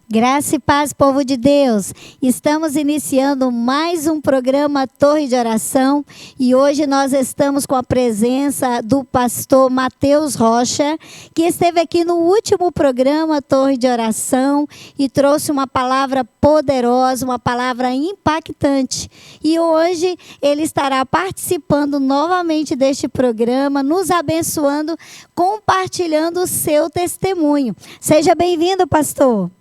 Graça e paz, povo de Deus. Estamos iniciando mais um programa Torre de Oração e hoje nós estamos com a presença do pastor Mateus Rocha, que esteve aqui no último programa Torre de Oração e trouxe uma palavra poderosa, uma palavra impactante. E hoje ele estará participando novamente deste programa, nos abençoando, compartilhando o seu testemunho. Seja bem-vindo, pastor.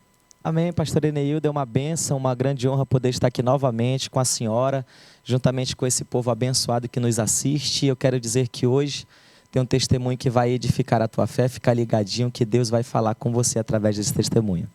Amém, pastor Eneildo, é uma bênção, uma grande honra poder estar aqui novamente com a senhora, juntamente com esse povo abençoado que nos assiste. Eu quero dizer que hoje tem um testemunho que vai edificar a tua fé, fica ligadinho que Deus vai falar com você através desse testemunho.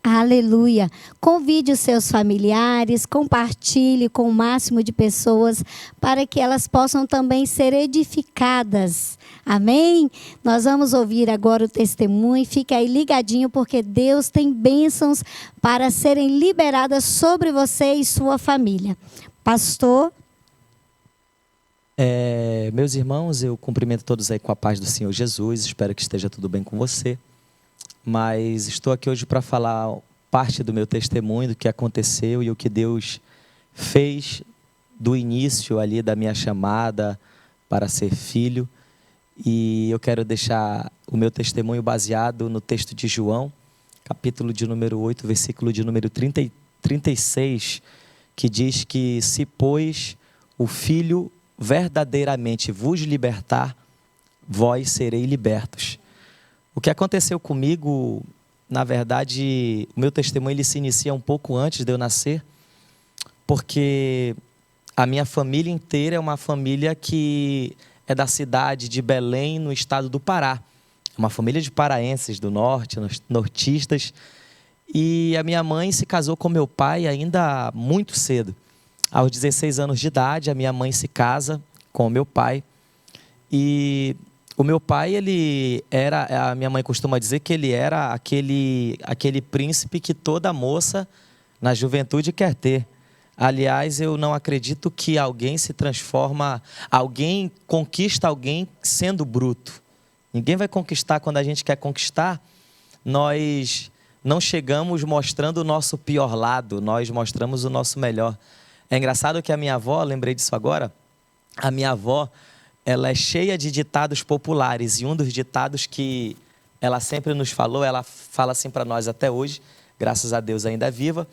Aleluia! Convide os seus familiares, compartilhe com o máximo de pessoas para que elas possam também ser edificadas. Amém? Nós vamos ouvir agora o testemunho. Fique aí ligadinho porque Deus tem bênçãos para serem liberadas sobre você e sua família. Pastor? Meus irmãos, eu cumprimento todos aí com a paz do Senhor Jesus. Espero que esteja tudo bem com você. Mas estou aqui hoje para falar parte do meu testemunho, do que aconteceu e o que Deus fez do início ali da minha chamada para ser filho. E eu quero deixar o meu testemunho baseado no texto de João, capítulo de número 8, versículo de número 36, que diz que se, pois, o Filho verdadeiramente vos libertar, vós sereis libertos. O que aconteceu comigo, na verdade, o meu testemunho ele se inicia um pouco antes de eu nascer, porque a minha família inteira é uma família que é da cidade de Belém, no estado do Pará. Uma família de paraenses do norte, nortistas. E a minha mãe se casou com meu pai ainda muito cedo. Aos 16 anos de idade, a minha mãe se casa com o meu pai. E o meu pai, a minha mãe costuma dizer que ele era aquele príncipe que toda moça na juventude quer ter. Aliás, eu não acredito que alguém alguém conquista alguém sendo bruto. Ninguém vai conquistar quando a gente quer conquistar. Nós não chegamos mostrando o nosso pior lado, nós mostramos o nosso melhor. É engraçado que a minha avó, lembrei disso agora, a minha avó, ela é cheia de ditados populares e um dos ditados que ela sempre nos falou, ela fala assim para nós até hoje, graças a Deus ainda é viva,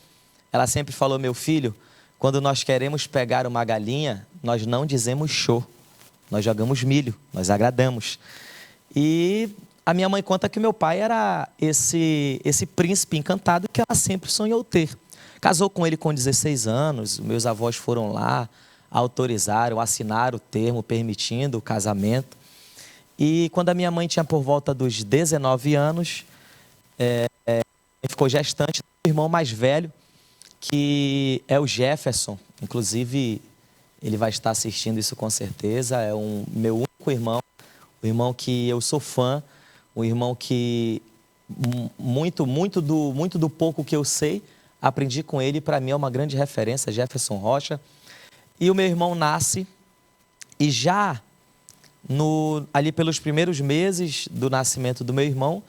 ela sempre falou: meu filho, quando nós queremos pegar uma galinha, nós não dizemos show, nós jogamos milho, nós agradamos. E a minha mãe conta que meu pai era esse príncipe encantado que ela sempre sonhou ter. Casou com ele com 16 anos, meus avós foram lá, autorizaram, assinaram o termo permitindo o casamento. E quando a minha mãe tinha por volta dos 19 anos, ficou gestante do irmão mais velho, que é o Jefferson. Inclusive, ele vai estar assistindo isso com certeza. É meu único irmão, o irmão que eu sou fã, um irmão que muito do pouco que eu sei, aprendi com ele, para mim é uma grande referência, Jefferson Rocha. E o meu irmão nasce e já ali pelos primeiros meses do nascimento do meu irmão,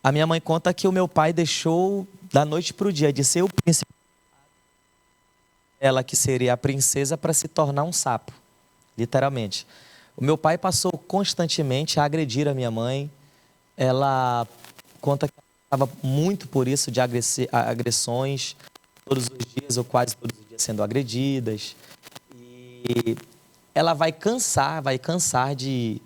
a minha mãe conta que o meu pai deixou da noite para o dia de ser o príncipe, ela que seria a princesa, para se tornar um sapo, literalmente. O meu pai passou constantemente a agredir a minha mãe. Ela conta que estava muito por isso de agressões, todos os dias ou quase todos os dias sendo agredidas. E ela vai cansar de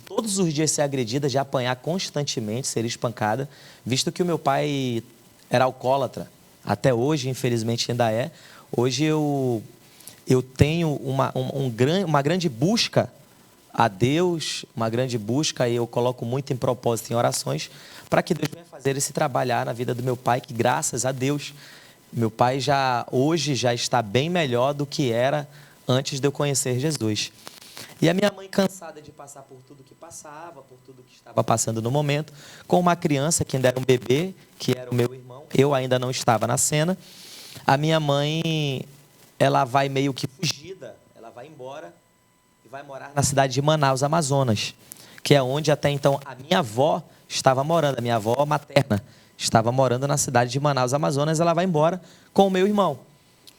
todos os dias ser agredida, de apanhar constantemente, ser espancada, visto que o meu pai era alcoólatra. Até hoje, infelizmente, ainda é. Hoje eu tenho uma grande busca a Deus, uma grande busca, e eu coloco muito em propósito em orações, para que Deus venha fazer esse trabalhar na vida do meu pai, que graças a Deus, meu pai hoje já está bem melhor do que era antes de eu conhecer Jesus. E a minha mãe, cansada de passar por tudo que passava, por tudo que estava passando no momento, com uma criança que ainda era um bebê, que era o meu irmão, eu ainda não estava na cena, a minha mãe, ela vai meio que fugida, ela vai embora e vai morar na cidade de Manaus, Amazonas, que é onde até então a minha avó estava morando, a minha avó materna estava morando na cidade de Manaus, Amazonas. Ela vai embora com o meu irmão.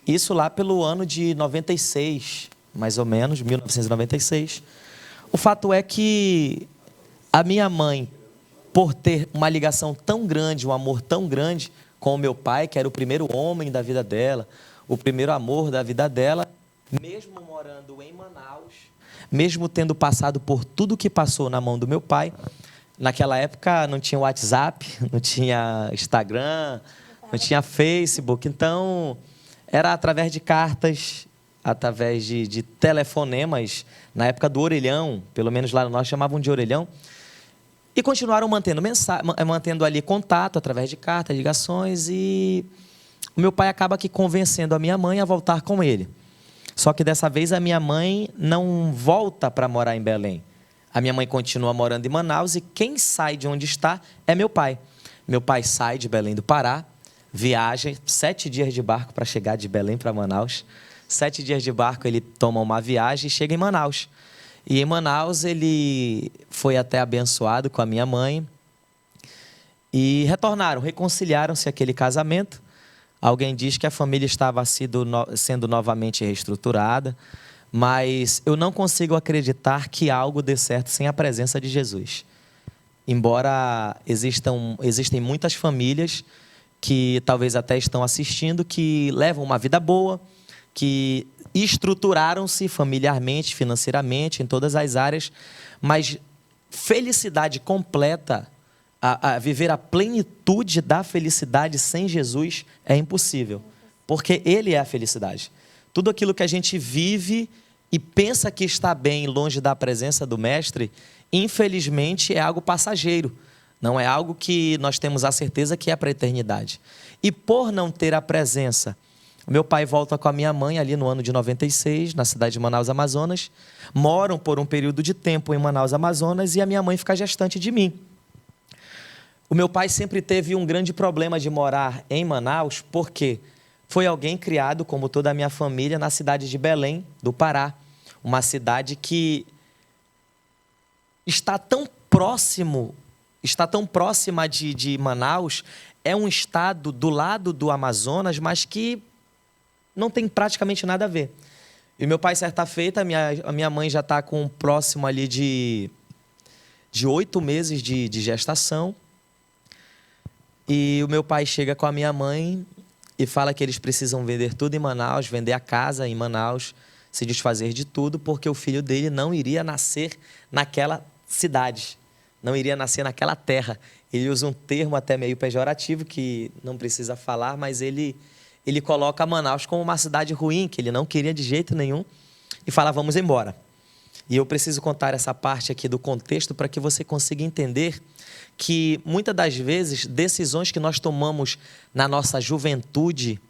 Isso lá pelo ano de 96, mais ou menos, 1996. O fato é que a minha mãe, por ter uma ligação tão grande, um amor tão grande com o meu pai, que era o primeiro homem da vida dela, o primeiro amor da vida dela, mesmo morando em Manaus, mesmo tendo passado por tudo que passou na mão do meu pai, naquela época não tinha WhatsApp, não tinha Instagram, não tinha Facebook, então era através de cartas, através de telefonemas, na época do orelhão, pelo menos lá nós chamavam de orelhão, e continuaram mantendo ali contato através de cartas, ligações, e o meu pai acaba aqui convencendo a minha mãe a voltar com ele. Só que dessa vez a minha mãe não volta para morar em Belém. A minha mãe continua morando em Manaus e quem sai de onde está é meu pai. Meu pai sai de Belém do Pará, viaja 7 dias de barco para chegar de Belém para Manaus. 7 dias de barco ele toma uma viagem e chega em Manaus. E em Manaus ele foi até abençoado com a minha mãe e retornaram, reconciliaram-se aquele casamento. Alguém diz que a família estava sendo novamente reestruturada, mas eu não consigo acreditar que algo dê certo sem a presença de Jesus. Embora existem muitas famílias que talvez até estão assistindo, que levam uma vida boa, que estruturaram-se familiarmente, financeiramente, em todas as áreas, mas felicidade completa, a viver a plenitude da felicidade sem Jesus é impossível, porque Ele é a felicidade. Tudo aquilo que a gente vive e pensa que está bem longe da presença do Mestre, infelizmente é algo passageiro, não é algo que nós temos a certeza que é para a eternidade. E por não ter a presença, meu pai volta com a minha mãe ali no ano de 96, na cidade de Manaus, Amazonas, moram por um período de tempo em Manaus, Amazonas, e a minha mãe fica gestante de mim. O meu pai sempre teve um grande problema de morar em Manaus, porque foi alguém criado, como toda a minha família, na cidade de Belém, do Pará. Uma cidade que está tão próxima de Manaus, é um estado do lado do Amazonas, mas que não tem praticamente nada a ver. E meu pai, certa feita, a minha mãe já está com próximo ali de 8 meses de gestação. E o meu pai chega com a minha mãe e fala que eles precisam vender tudo em Manaus, vender a casa em Manaus, se desfazer de tudo, porque o filho dele não iria nascer naquela cidade, não iria nascer naquela terra. Ele usa um termo até meio pejorativo, que não precisa falar, mas ele coloca Manaus como uma cidade ruim, que ele não queria de jeito nenhum, e fala, vamos embora. E eu preciso contar essa parte aqui do contexto para que você consiga entender que, muitas das vezes, decisões que nós tomamos na nossa juventude,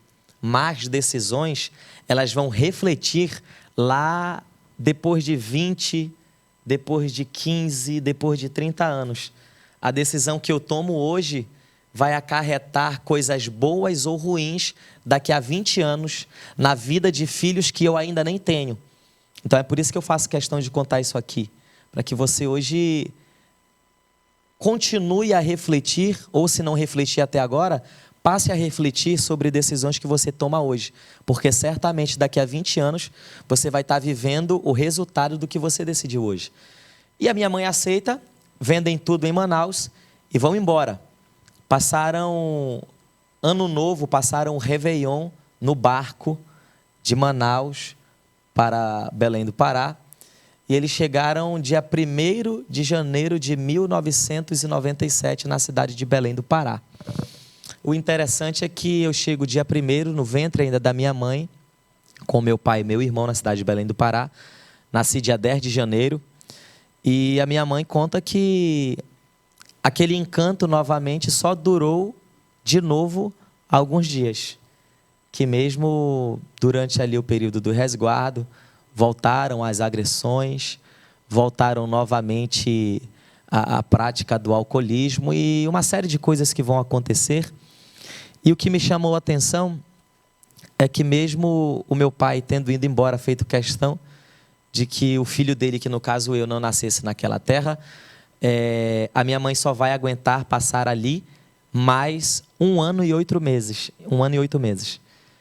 más decisões, elas vão refletir lá depois de 20, depois de 15, depois de 30 anos. A decisão que eu tomo hoje vai acarretar coisas boas ou ruins daqui a 20 anos na vida de filhos que eu ainda nem tenho. Então é por isso que eu faço questão de contar isso aqui, para que você hoje continue a refletir, ou se não refletir até agora, passe a refletir sobre decisões que você toma hoje, porque certamente daqui a 20 anos você vai estar vivendo o resultado do que você decidiu hoje. E a minha mãe aceita, vendem tudo em Manaus e vão embora. Passaram Ano Novo, passaram Réveillon no barco de Manaus para Belém do Pará. E eles chegaram dia 1º de janeiro de 1997 na cidade de Belém do Pará. O interessante é que eu chego dia 1º no ventre ainda da minha mãe, com meu pai e meu irmão na cidade de Belém do Pará. Nasci dia 10 de janeiro. E a minha mãe conta que aquele encanto novamente só durou de novo alguns dias. Que mesmo durante ali o período do resguardo, voltaram as agressões, voltaram novamente a prática do alcoolismo e uma série de coisas que vão acontecer. E o que me chamou a atenção é que mesmo o meu pai tendo ido embora, feito questão de que o filho dele, que no caso eu, não nascesse naquela terra, a minha mãe só vai aguentar passar ali mais 1 ano e 8 meses. 1 ano e 8 meses.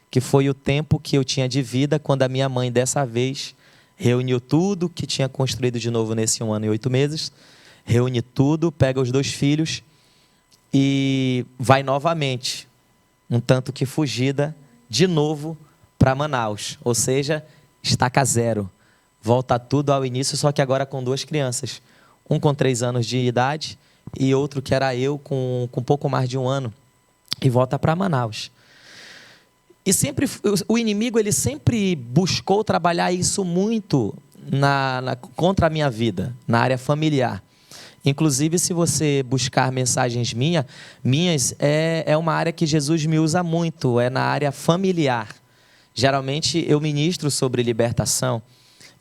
Que foi o tempo que eu tinha de vida quando a minha mãe, dessa vez, reuniu tudo que tinha construído de novo nesse 1 ano e 8 meses. Reúne tudo, pega os 2 filhos e vai novamente, um tanto que fugida, de novo para Manaus. Ou seja, estaca zero. Volta tudo ao início, só que agora com 2 crianças. Um com 3 anos de idade e outro que era eu com pouco mais de 1 ano. E volta para Manaus. E sempre, o inimigo ele sempre buscou trabalhar isso muito contra a minha vida, na área familiar. Inclusive, se você buscar mensagens minhas, é uma área que Jesus me usa muito, é na área familiar. Geralmente, eu ministro sobre libertação,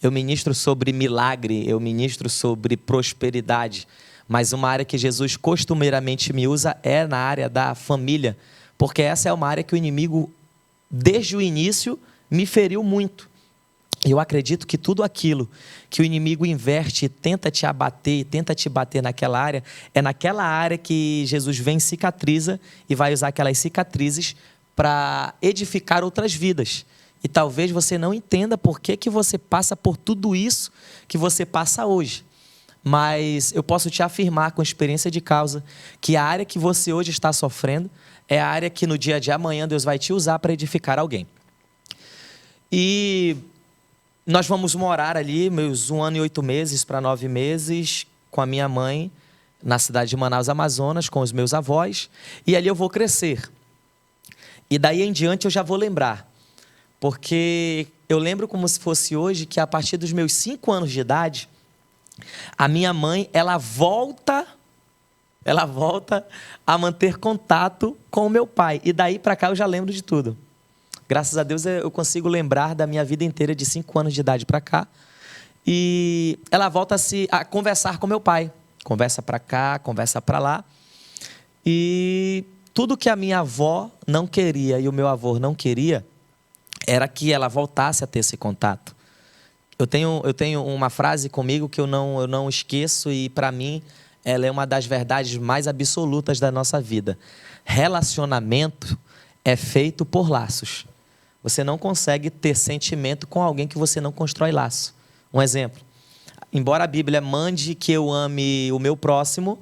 eu ministro sobre milagre, eu ministro sobre prosperidade. Mas uma área que Jesus costumeiramente me usa é na área da família, porque essa é uma área que o inimigo, desde o início, me feriu muito. Eu acredito que tudo aquilo que o inimigo inverte e tenta te abater, e tenta te bater naquela área, é naquela área que Jesus vem, cicatriza e vai usar aquelas cicatrizes para edificar outras vidas. E talvez você não entenda por que você passa por tudo isso que você passa hoje. Mas eu posso te afirmar com experiência de causa que a área que você hoje está sofrendo é a área que no dia de amanhã Deus vai te usar para edificar alguém. E nós vamos morar ali, meus 1 ano e 8 meses para 9 meses, com a minha mãe, na cidade de Manaus, Amazonas, com os meus avós. E ali eu vou crescer. E daí em diante eu já vou lembrar. Porque eu lembro como se fosse hoje que a partir dos meus 5 anos de idade, a minha mãe, ela volta a manter contato com o meu pai. E daí para cá eu já lembro de tudo. Graças a Deus eu consigo lembrar da minha vida inteira de 5 anos de idade para cá. E ela volta a conversar com meu pai. Conversa para cá, conversa para lá. E tudo que a minha avó não queria e o meu avô não queria era que ela voltasse a ter esse contato. Eu tenho uma frase comigo que eu não esqueço e para mim ela é uma das verdades mais absolutas da nossa vida. Relacionamento é feito por laços. Você não consegue ter sentimento com alguém que você não constrói laço. Um exemplo. Embora a Bíblia mande que eu ame o meu próximo,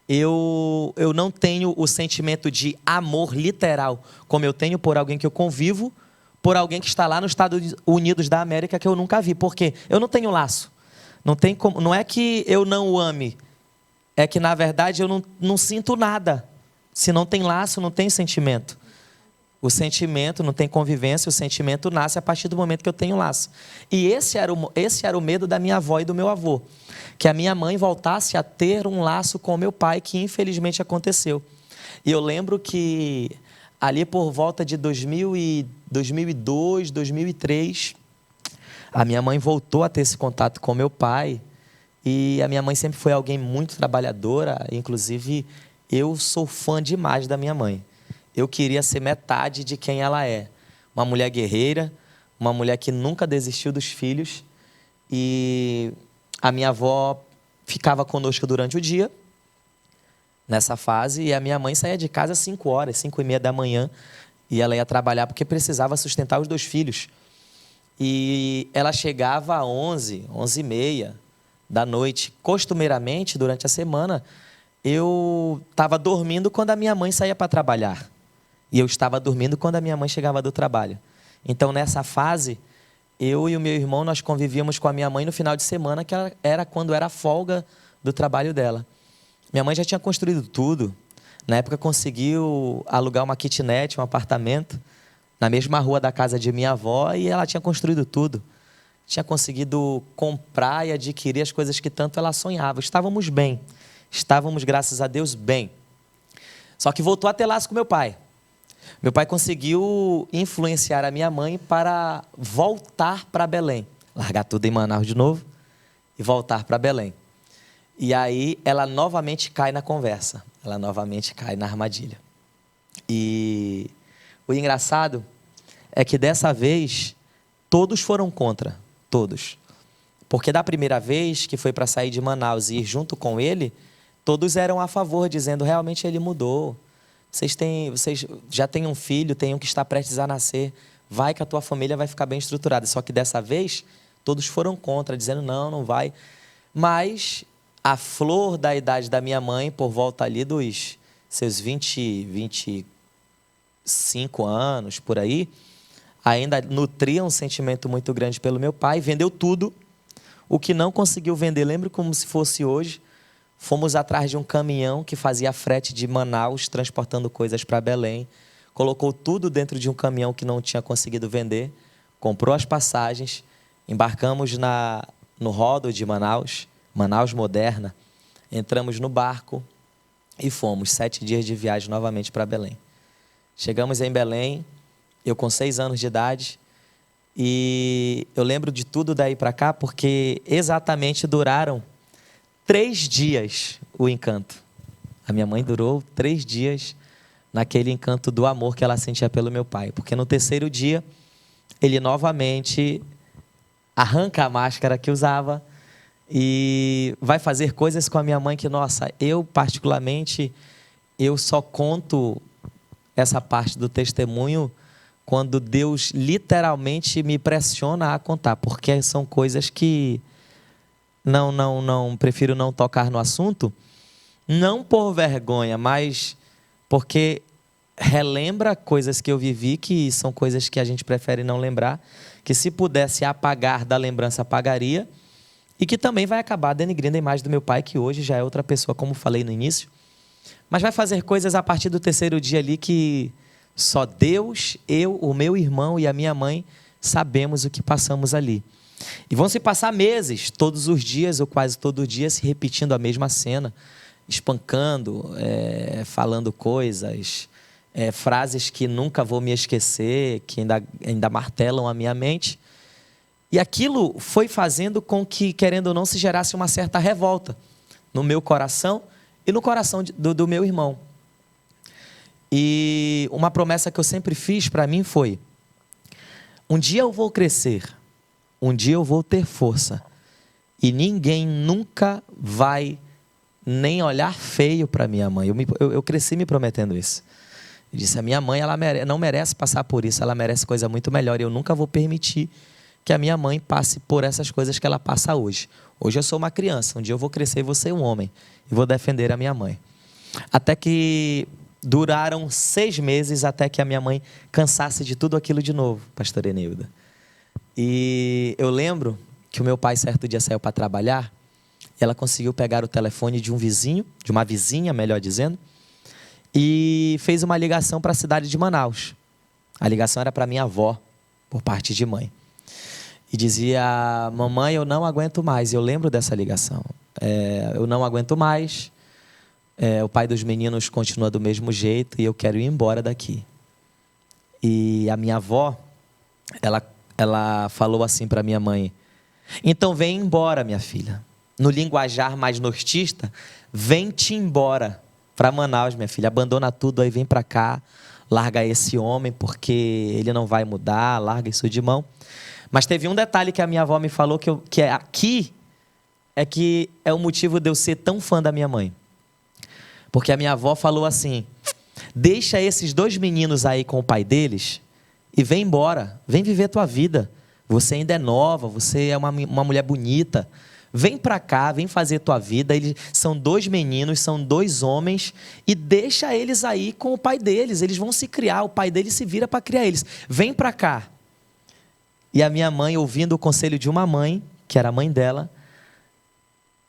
eu não tenho o sentimento de amor literal, como eu tenho por alguém que eu convivo, por alguém que está lá nos Estados Unidos da América que eu nunca vi. Por quê? Eu não tenho laço. Não é que eu não o ame, é que, na verdade, eu não sinto nada. Se não tem laço, não tem sentimento. O sentimento, não tem convivência, o sentimento nasce a partir do momento que eu tenho laço. E esse era o medo da minha avó e do meu avô. Que a minha mãe voltasse a ter um laço com o meu pai, que infelizmente aconteceu. E eu lembro que ali por volta de 2002, 2003, a minha mãe voltou a ter esse contato com meu pai. E a minha mãe sempre foi alguém muito trabalhadora. Inclusive, eu sou fã demais da minha mãe. Eu queria ser metade de quem ela é. Uma mulher guerreira, uma mulher que nunca desistiu dos filhos. E a minha avó ficava conosco durante o dia, nessa fase, e a minha mãe saía de casa às 5 horas, 5h30 da manhã, e ela ia trabalhar porque precisava sustentar os 2 filhos. E ela chegava às 11h30 da noite. Costumeiramente, durante a semana, eu estava dormindo quando a minha mãe saía para trabalhar. E eu estava dormindo quando a minha mãe chegava do trabalho. Então, nessa fase, eu e o meu irmão, nós convivíamos com a minha mãe no final de semana, que era quando era a folga do trabalho dela. Minha mãe já tinha construído tudo. Na época, conseguiu alugar uma kitnet, um apartamento, na mesma rua da casa de minha avó, e ela tinha construído tudo. Tinha conseguido comprar e adquirir as coisas que tanto ela sonhava. Estávamos bem. Estávamos, graças a Deus, bem. Só que voltou a ter laço com meu pai. Meu pai conseguiu influenciar a minha mãe para voltar para Belém. Largar tudo em Manaus de novo e voltar para Belém. E aí ela novamente cai na conversa. Ela novamente cai na armadilha. E o engraçado é que dessa vez todos foram contra. Todos. Porque da primeira vez que foi para sair de Manaus e ir junto com ele, todos eram a favor, dizendo realmente ele mudou. vocês já têm um filho, tem um que está prestes a nascer, vai que a tua família vai ficar bem estruturada. Só que dessa vez, todos foram contra, dizendo não, não vai. Mas a flor da idade da minha mãe, por volta ali dos seus 25 anos, por aí, ainda nutria um sentimento muito grande pelo meu pai, vendeu tudo. O que não conseguiu vender, lembro como se fosse hoje, fomos atrás de um caminhão que fazia frete de Manaus, transportando coisas para Belém, colocou tudo dentro de um caminhão que não tinha conseguido vender, comprou as passagens, embarcamos no Rodo de Manaus, Manaus Moderna, entramos no barco e fomos 7 dias de viagem novamente para Belém. Chegamos em Belém, eu com 6 anos de idade, e eu lembro de tudo daí para cá porque exatamente duraram 3 dias o encanto. A minha mãe durou 3 dias naquele encanto do amor que ela sentia pelo meu pai. Porque no 3º dia, ele novamente arranca a máscara que usava e vai fazer coisas com a minha mãe que, nossa, eu particularmente, eu só conto essa parte do testemunho quando Deus literalmente me pressiona a contar, porque são coisas que prefiro não tocar no assunto, não por vergonha, mas porque relembra coisas que eu vivi, que são coisas que a gente prefere não lembrar, que se pudesse apagar da lembrança, apagaria, e que também vai acabar denegrindo a imagem do meu pai, que hoje já é outra pessoa, como falei no início, mas vai fazer coisas a partir do 3º dia ali que só Deus, eu, o meu irmão e a minha mãe sabemos o que passamos ali. E vão se passar meses, todos os dias ou quase todo dia, se repetindo a mesma cena, espancando, falando coisas, frases que nunca vou me esquecer, que ainda martelam a minha mente. E aquilo foi fazendo com que, querendo ou não, se gerasse uma certa revolta no meu coração e no coração do meu irmão. E uma promessa que eu sempre fiz para mim foi: um dia eu vou crescer, um dia eu vou ter força, e ninguém nunca vai nem olhar feio para minha mãe. Eu cresci me prometendo isso. Eu disse: a minha mãe ela não merece passar por isso, ela merece coisa muito melhor, e eu nunca vou permitir que a minha mãe passe por essas coisas que ela passa hoje. Hoje eu sou uma criança, um dia eu vou crescer e vou ser um homem, e vou defender a minha mãe. Até que duraram 6 meses até que a minha mãe cansasse de tudo aquilo de novo, pastor Enilda. E eu lembro que o meu pai certo dia saiu para trabalhar e ela conseguiu pegar o telefone de um vizinho, de uma vizinha, melhor dizendo, e fez uma ligação para a cidade de Manaus. A ligação era para minha avó, por parte de mãe. E dizia: mamãe, eu não aguento mais. Eu lembro dessa ligação. Eu não aguento mais. O pai dos meninos continua do mesmo jeito e eu quero ir embora daqui. E a minha avó, ela falou assim para minha mãe: então vem embora, minha filha. No linguajar mais nortista, vem-te embora para Manaus, minha filha. Abandona tudo aí, vem para cá. Larga esse homem porque ele não vai mudar, larga isso de mão. Mas teve um detalhe que a minha avó me falou que aqui que é o motivo de eu ser tão fã da minha mãe. Porque a minha avó falou assim: deixa esses 2 meninos aí com o pai deles e vem embora, vem viver tua vida. Você ainda é nova, você é uma mulher bonita. Vem pra cá, vem fazer tua vida. Eles são 2 meninos, são 2 homens, e deixa eles aí com o pai deles. Eles vão se criar, o pai deles se vira para criar eles. Vem pra cá. E a minha mãe, ouvindo o conselho de uma mãe, que era a mãe dela,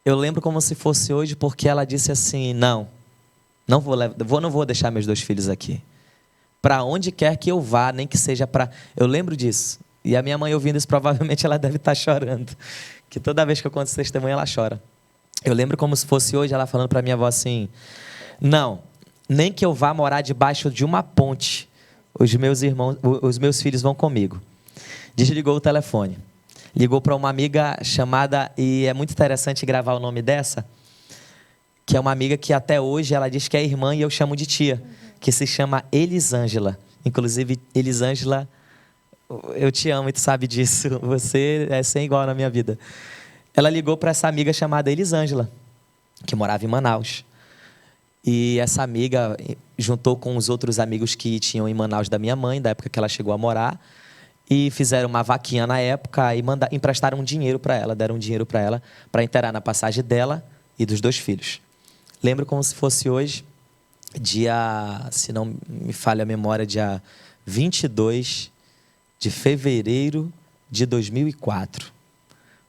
eu lembro como se fosse hoje, porque ela disse assim: não vou deixar meus 2 filhos aqui. Para onde quer que eu vá, nem que seja para... Eu lembro disso. E a minha mãe ouvindo isso, provavelmente ela deve estar chorando. Que toda vez que eu conto esse testemunho, ela chora. Eu lembro como se fosse hoje, ela falando para minha avó assim: não, nem que eu vá morar debaixo de uma ponte, os meus filhos vão comigo. Desligou o telefone. Ligou para uma amiga chamada, e é muito interessante gravar o nome dessa, que é uma amiga que até hoje ela diz que é irmã e eu chamo de tia, que se chama Elisângela. Inclusive, Elisângela, eu te amo e tu sabe disso. Você é sem igual na minha vida. Ela ligou para essa amiga chamada Elisângela, que morava em Manaus. E essa amiga, juntou com os outros amigos que tinham em Manaus da minha mãe, da época que ela chegou a morar, e fizeram uma vaquinha na época e emprestaram dinheiro para ela, deram dinheiro para ela para inteirar na passagem dela e dos 2 filhos. Lembro como se fosse hoje, dia, se não me falha a memória, dia 22 de fevereiro de 2004.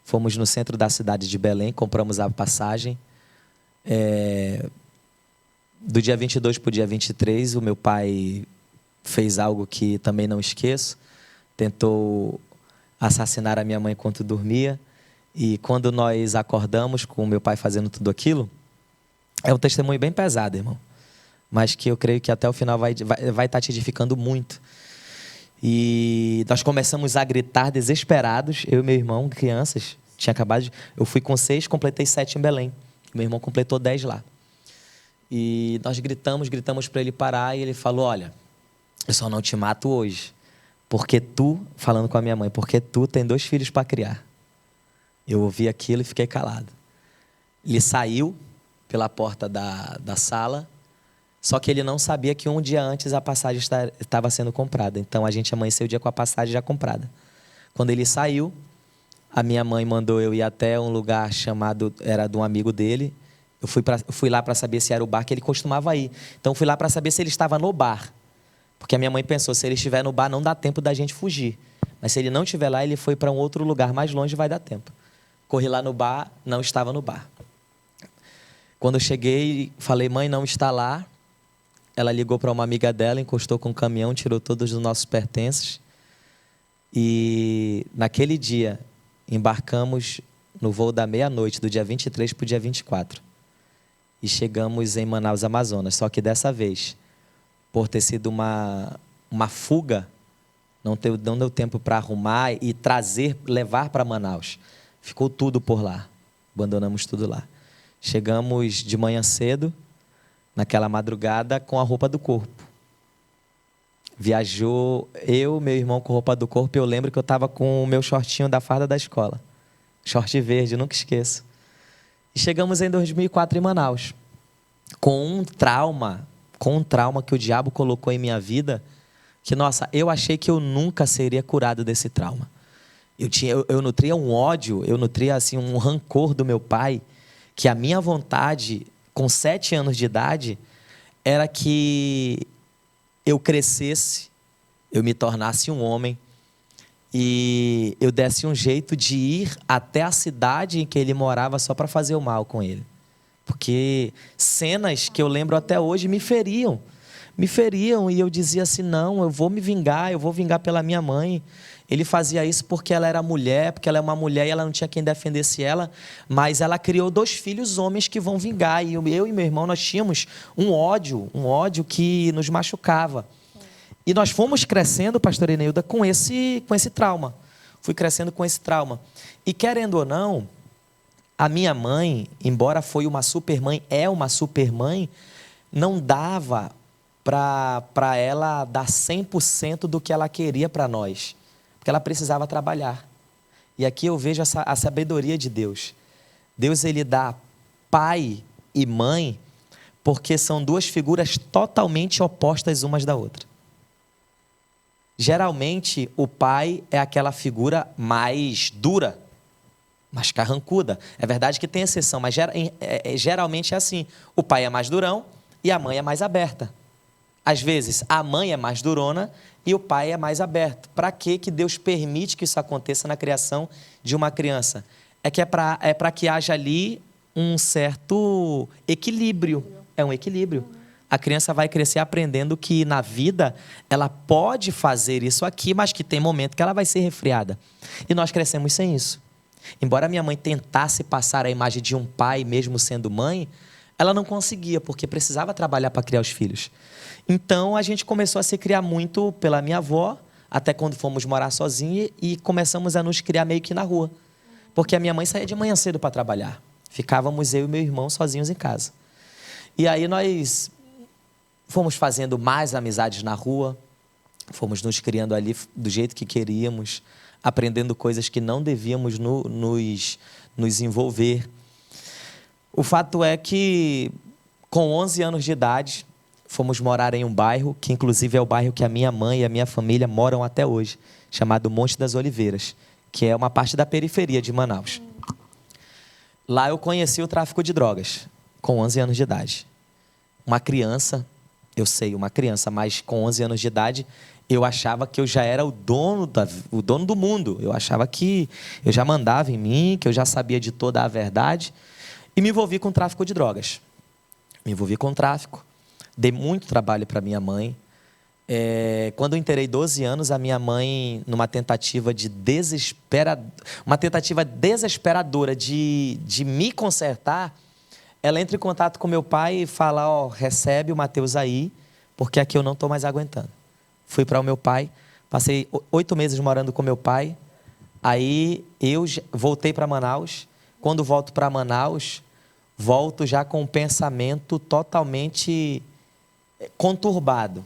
Fomos no centro da cidade de Belém, compramos a passagem. Do dia 22 para o dia 23, o meu pai fez algo que também não esqueço. Tentou assassinar a minha mãe enquanto dormia. E quando nós acordamos com o meu pai fazendo tudo aquilo, é um testemunho bem pesado, irmão. Mas que eu creio que até o final vai estar te edificando muito. E nós começamos a gritar desesperados, eu e meu irmão, crianças. Eu fui com 6, completei 7 em Belém. Meu irmão completou 10 lá. E nós gritamos para ele parar, e ele falou: olha, eu só não te mato hoje, porque tu, falando com a minha mãe, porque tu tem 2 filhos para criar. Eu ouvi aquilo e fiquei calado. Ele saiu pela porta da sala, só que ele não sabia que um dia antes a passagem estava sendo comprada. Então a gente amanheceu o dia com a passagem já comprada. Quando ele saiu, a minha mãe mandou eu ir até um lugar chamado, era de um amigo dele. Eu fui lá para saber se era o bar que ele costumava ir. Então fui lá para saber se ele estava no bar. Porque a minha mãe pensou, se ele estiver no bar não dá tempo da gente fugir. Mas se ele não estiver lá, ele foi para um outro lugar mais longe, vai dar tempo. Corri lá no bar, não estava no bar. Quando eu cheguei, falei: mãe, não está lá. Ela ligou para uma amiga dela, encostou com um caminhão, tirou todos os nossos pertences. E naquele dia, embarcamos no voo da meia-noite, do dia 23 para o dia 24. E chegamos em Manaus, Amazonas. Só que dessa vez, por ter sido uma fuga, não deu tempo para arrumar e levar para Manaus. Ficou tudo por lá. Abandonamos tudo lá. Chegamos de manhã cedo, naquela madrugada, com a roupa do corpo. Viajou eu, meu irmão com roupa do corpo. Eu lembro que eu estava com o meu shortinho da farda da escola. Short verde, nunca esqueço. E chegamos em 2004 em Manaus. Com um trauma que o diabo colocou em minha vida, que, nossa, eu achei que eu nunca seria curado desse trauma. Eu nutria um ódio, eu nutria assim, um rancor do meu pai, que a minha vontade, com 7 anos de idade, era que eu crescesse, eu me tornasse um homem, e eu desse um jeito de ir até a cidade em que ele morava só para fazer o mal com ele. Porque cenas que eu lembro até hoje me feriam, e eu dizia assim: não, eu vou vingar pela minha mãe. Ele fazia isso porque ela era mulher, porque ela é uma mulher e ela não tinha quem defendesse ela, mas ela criou 2 filhos homens que vão vingar. E eu e meu irmão, nós tínhamos um ódio que nos machucava. E nós fomos crescendo, pastor Eneilda, com esse trauma. Fui crescendo com esse trauma. E querendo ou não, a minha mãe, embora foi uma supermãe, é uma supermãe, não dava para ela dar 100% do que ela queria para nós. Porque ela precisava trabalhar. E aqui eu vejo a sabedoria de Deus. Deus, ele dá pai e mãe porque são 2 figuras totalmente opostas umas da outra. Geralmente, o pai é aquela figura mais dura, mais carrancuda. É verdade que tem exceção, mas geralmente é assim. O pai é mais durão e a mãe é mais aberta. Às vezes, a mãe é mais durona e o pai é mais aberto. Para que Deus permite que isso aconteça na criação de uma criança? É para que haja ali um certo equilíbrio. É um equilíbrio. A criança vai crescer aprendendo que na vida ela pode fazer isso aqui, mas que tem momento que ela vai ser resfriada. E nós crescemos sem isso. Embora minha mãe tentasse passar a imagem de um pai, mesmo sendo mãe, ela não conseguia, porque precisava trabalhar para criar os filhos. Então, a gente começou a se criar muito pela minha avó, até quando fomos morar sozinhos, e começamos a nos criar meio que na rua. Porque a minha mãe saía de manhã cedo para trabalhar. Ficávamos eu e meu irmão sozinhos em casa. E aí nós fomos fazendo mais amizades na rua, fomos nos criando ali do jeito que queríamos, aprendendo coisas que não devíamos nos envolver. O fato é que, com 11 anos de idade, fomos morar em um bairro, que inclusive é o bairro que a minha mãe e a minha família moram até hoje, chamado Monte das Oliveiras, que é uma parte da periferia de Manaus. Lá eu conheci o tráfico de drogas, com 11 anos de idade. Uma criança, eu sei, uma criança, mas com 11 anos de idade, eu achava que eu já era o dono do mundo. Eu achava que eu já mandava em mim, que eu já sabia de toda a verdade. E me envolvi com o tráfico de drogas. Me envolvi com o tráfico. Dei muito trabalho para minha mãe. Quando eu inteirei 12 anos, a minha mãe, numa tentativa desesperadora de me consertar, ela entra em contato com meu pai e fala, recebe o Mateus aí, porque aqui eu não estou mais aguentando. Fui para o meu pai, passei 8 meses morando com meu pai, aí eu voltei para Manaus. Quando volto para Manaus, volto já com um pensamento totalmente conturbado,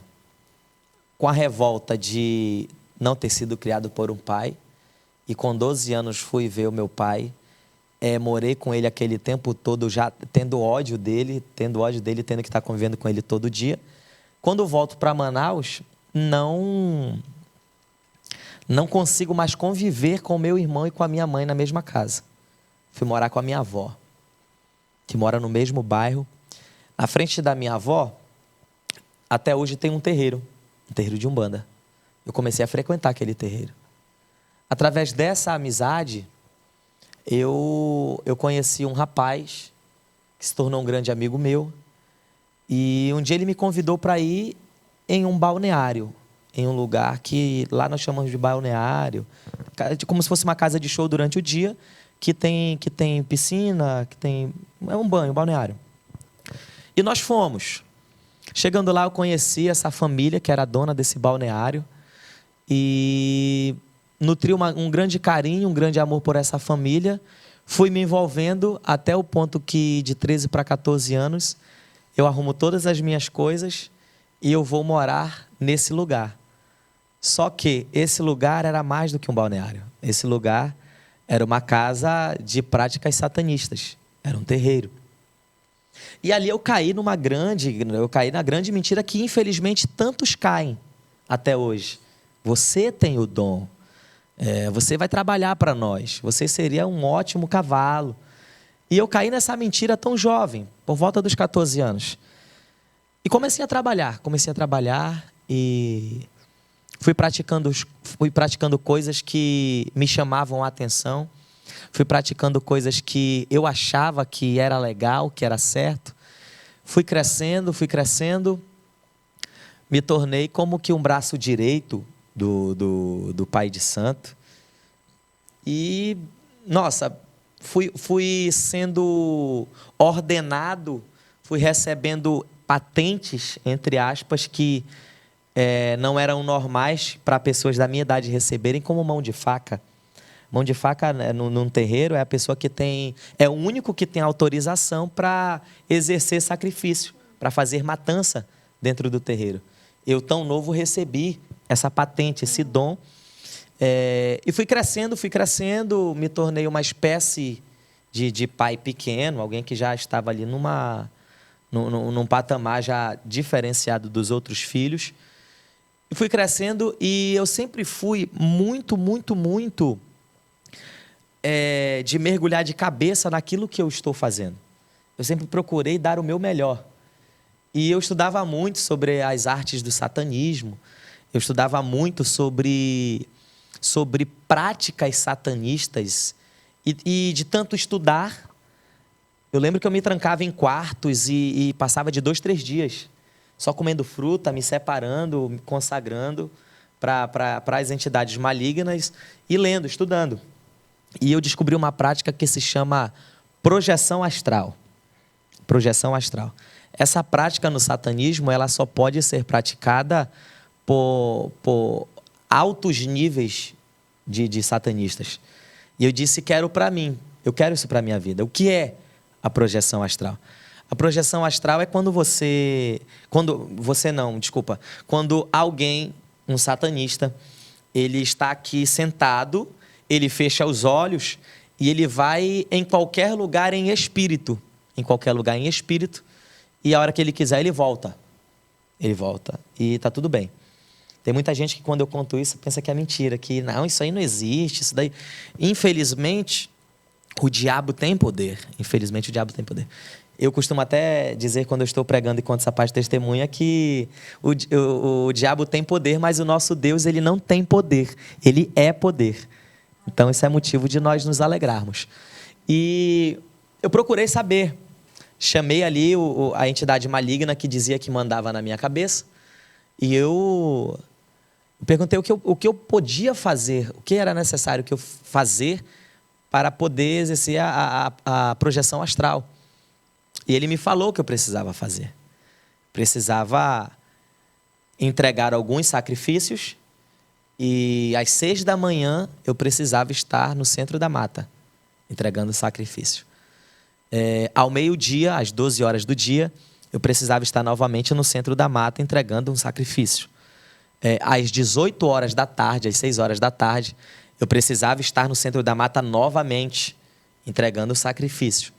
com a revolta de não ter sido criado por um pai. E com 12 anos fui ver o meu pai, morei com ele aquele tempo todo, já tendo ódio dele, tendo que estar convivendo com ele todo dia. Quando volto para Manaus, não consigo mais conviver com meu irmão e com a minha mãe na mesma casa. Fui morar com a minha avó, que mora no mesmo bairro. Na frente da minha avó, até hoje tem um terreiro de Umbanda. Eu comecei a frequentar aquele terreiro. Através dessa amizade, eu conheci um rapaz que se tornou um grande amigo meu. E um dia ele me convidou para ir em um balneário, em um lugar que lá nós chamamos de balneário, como se fosse uma casa de show durante o dia, que tem piscina, é um balneário. E nós fomos. Chegando lá, eu conheci essa família que era a dona desse balneário e nutri um grande carinho, um grande amor por essa família. Fui me envolvendo até o ponto que, de 13 para 14 anos, eu arrumo todas as minhas coisas e eu vou morar nesse lugar. Só que esse lugar era mais do que um balneário. Esse lugar era uma casa de práticas satanistas. Era um terreiro. E ali eu caí na grande mentira que, infelizmente, tantos caem até hoje. Você tem o dom. Você vai trabalhar para nós. Você seria um ótimo cavalo. E eu caí nessa mentira tão jovem, por volta dos 14 anos. E comecei a trabalhar e fui praticando coisas que me chamavam a atenção. Fui praticando coisas que eu achava que era legal, que era certo. Fui crescendo. Me tornei como que um braço direito do pai de santo. E, nossa, fui sendo ordenado, fui recebendo patentes, entre aspas, que não eram normais para pessoas da minha idade receberem, como mão de faca. Mão de faca, num terreiro, é a pessoa que é o único que tem autorização para exercer sacrifício, para fazer matança dentro do terreiro. Eu, tão novo, recebi essa patente, esse dom. E fui crescendo, me tornei uma espécie de pai pequeno, alguém que já estava ali num patamar já diferenciado dos outros filhos. E fui crescendo e eu sempre fui muito de mergulhar de cabeça naquilo que eu estou fazendo. Eu sempre procurei dar o meu melhor. E eu estudava muito sobre as artes do satanismo, eu estudava muito sobre práticas satanistas. E de tanto estudar, eu lembro que eu me trancava em quartos e passava de 2, 3 dias só comendo fruta, me separando, me consagrando para as entidades malignas e lendo, estudando. E eu descobri uma prática que se chama projeção astral. Projeção astral. Essa prática no satanismo, ela só pode ser praticada por altos níveis de satanistas. E eu disse, quero para mim. Eu quero isso para a minha vida. O que é a projeção astral? A projeção astral é quando quando alguém, um satanista, ele está aqui sentado, ele fecha os olhos e ele vai em qualquer lugar em espírito. E a hora que ele quiser, ele volta. Ele volta. E tá tudo bem. Tem muita gente que quando eu conto isso pensa que é mentira, que não, isso aí não existe, isso daí... Infelizmente, o diabo tem poder. Infelizmente, o diabo tem poder. Eu costumo até dizer, quando eu estou pregando e conto essa parte de testemunha, que o diabo tem poder, mas o nosso Deus, ele não tem poder. Ele é poder. Então, isso é motivo de nós nos alegrarmos. E eu procurei saber. Chamei ali a entidade maligna que dizia que mandava na minha cabeça. E eu perguntei o que eu podia fazer, o que era necessário que eu fazer para poder exercer a projeção astral. E ele me falou o que eu precisava fazer. Precisava entregar alguns sacrifícios e às 6 da manhã eu precisava estar no centro da mata, entregando o sacrifício. Ao meio-dia, às 12 horas do dia, eu precisava estar novamente no centro da mata, entregando um sacrifício. Às 18 horas da tarde, às 6 horas da tarde, eu precisava estar no centro da mata novamente, entregando o sacrifício.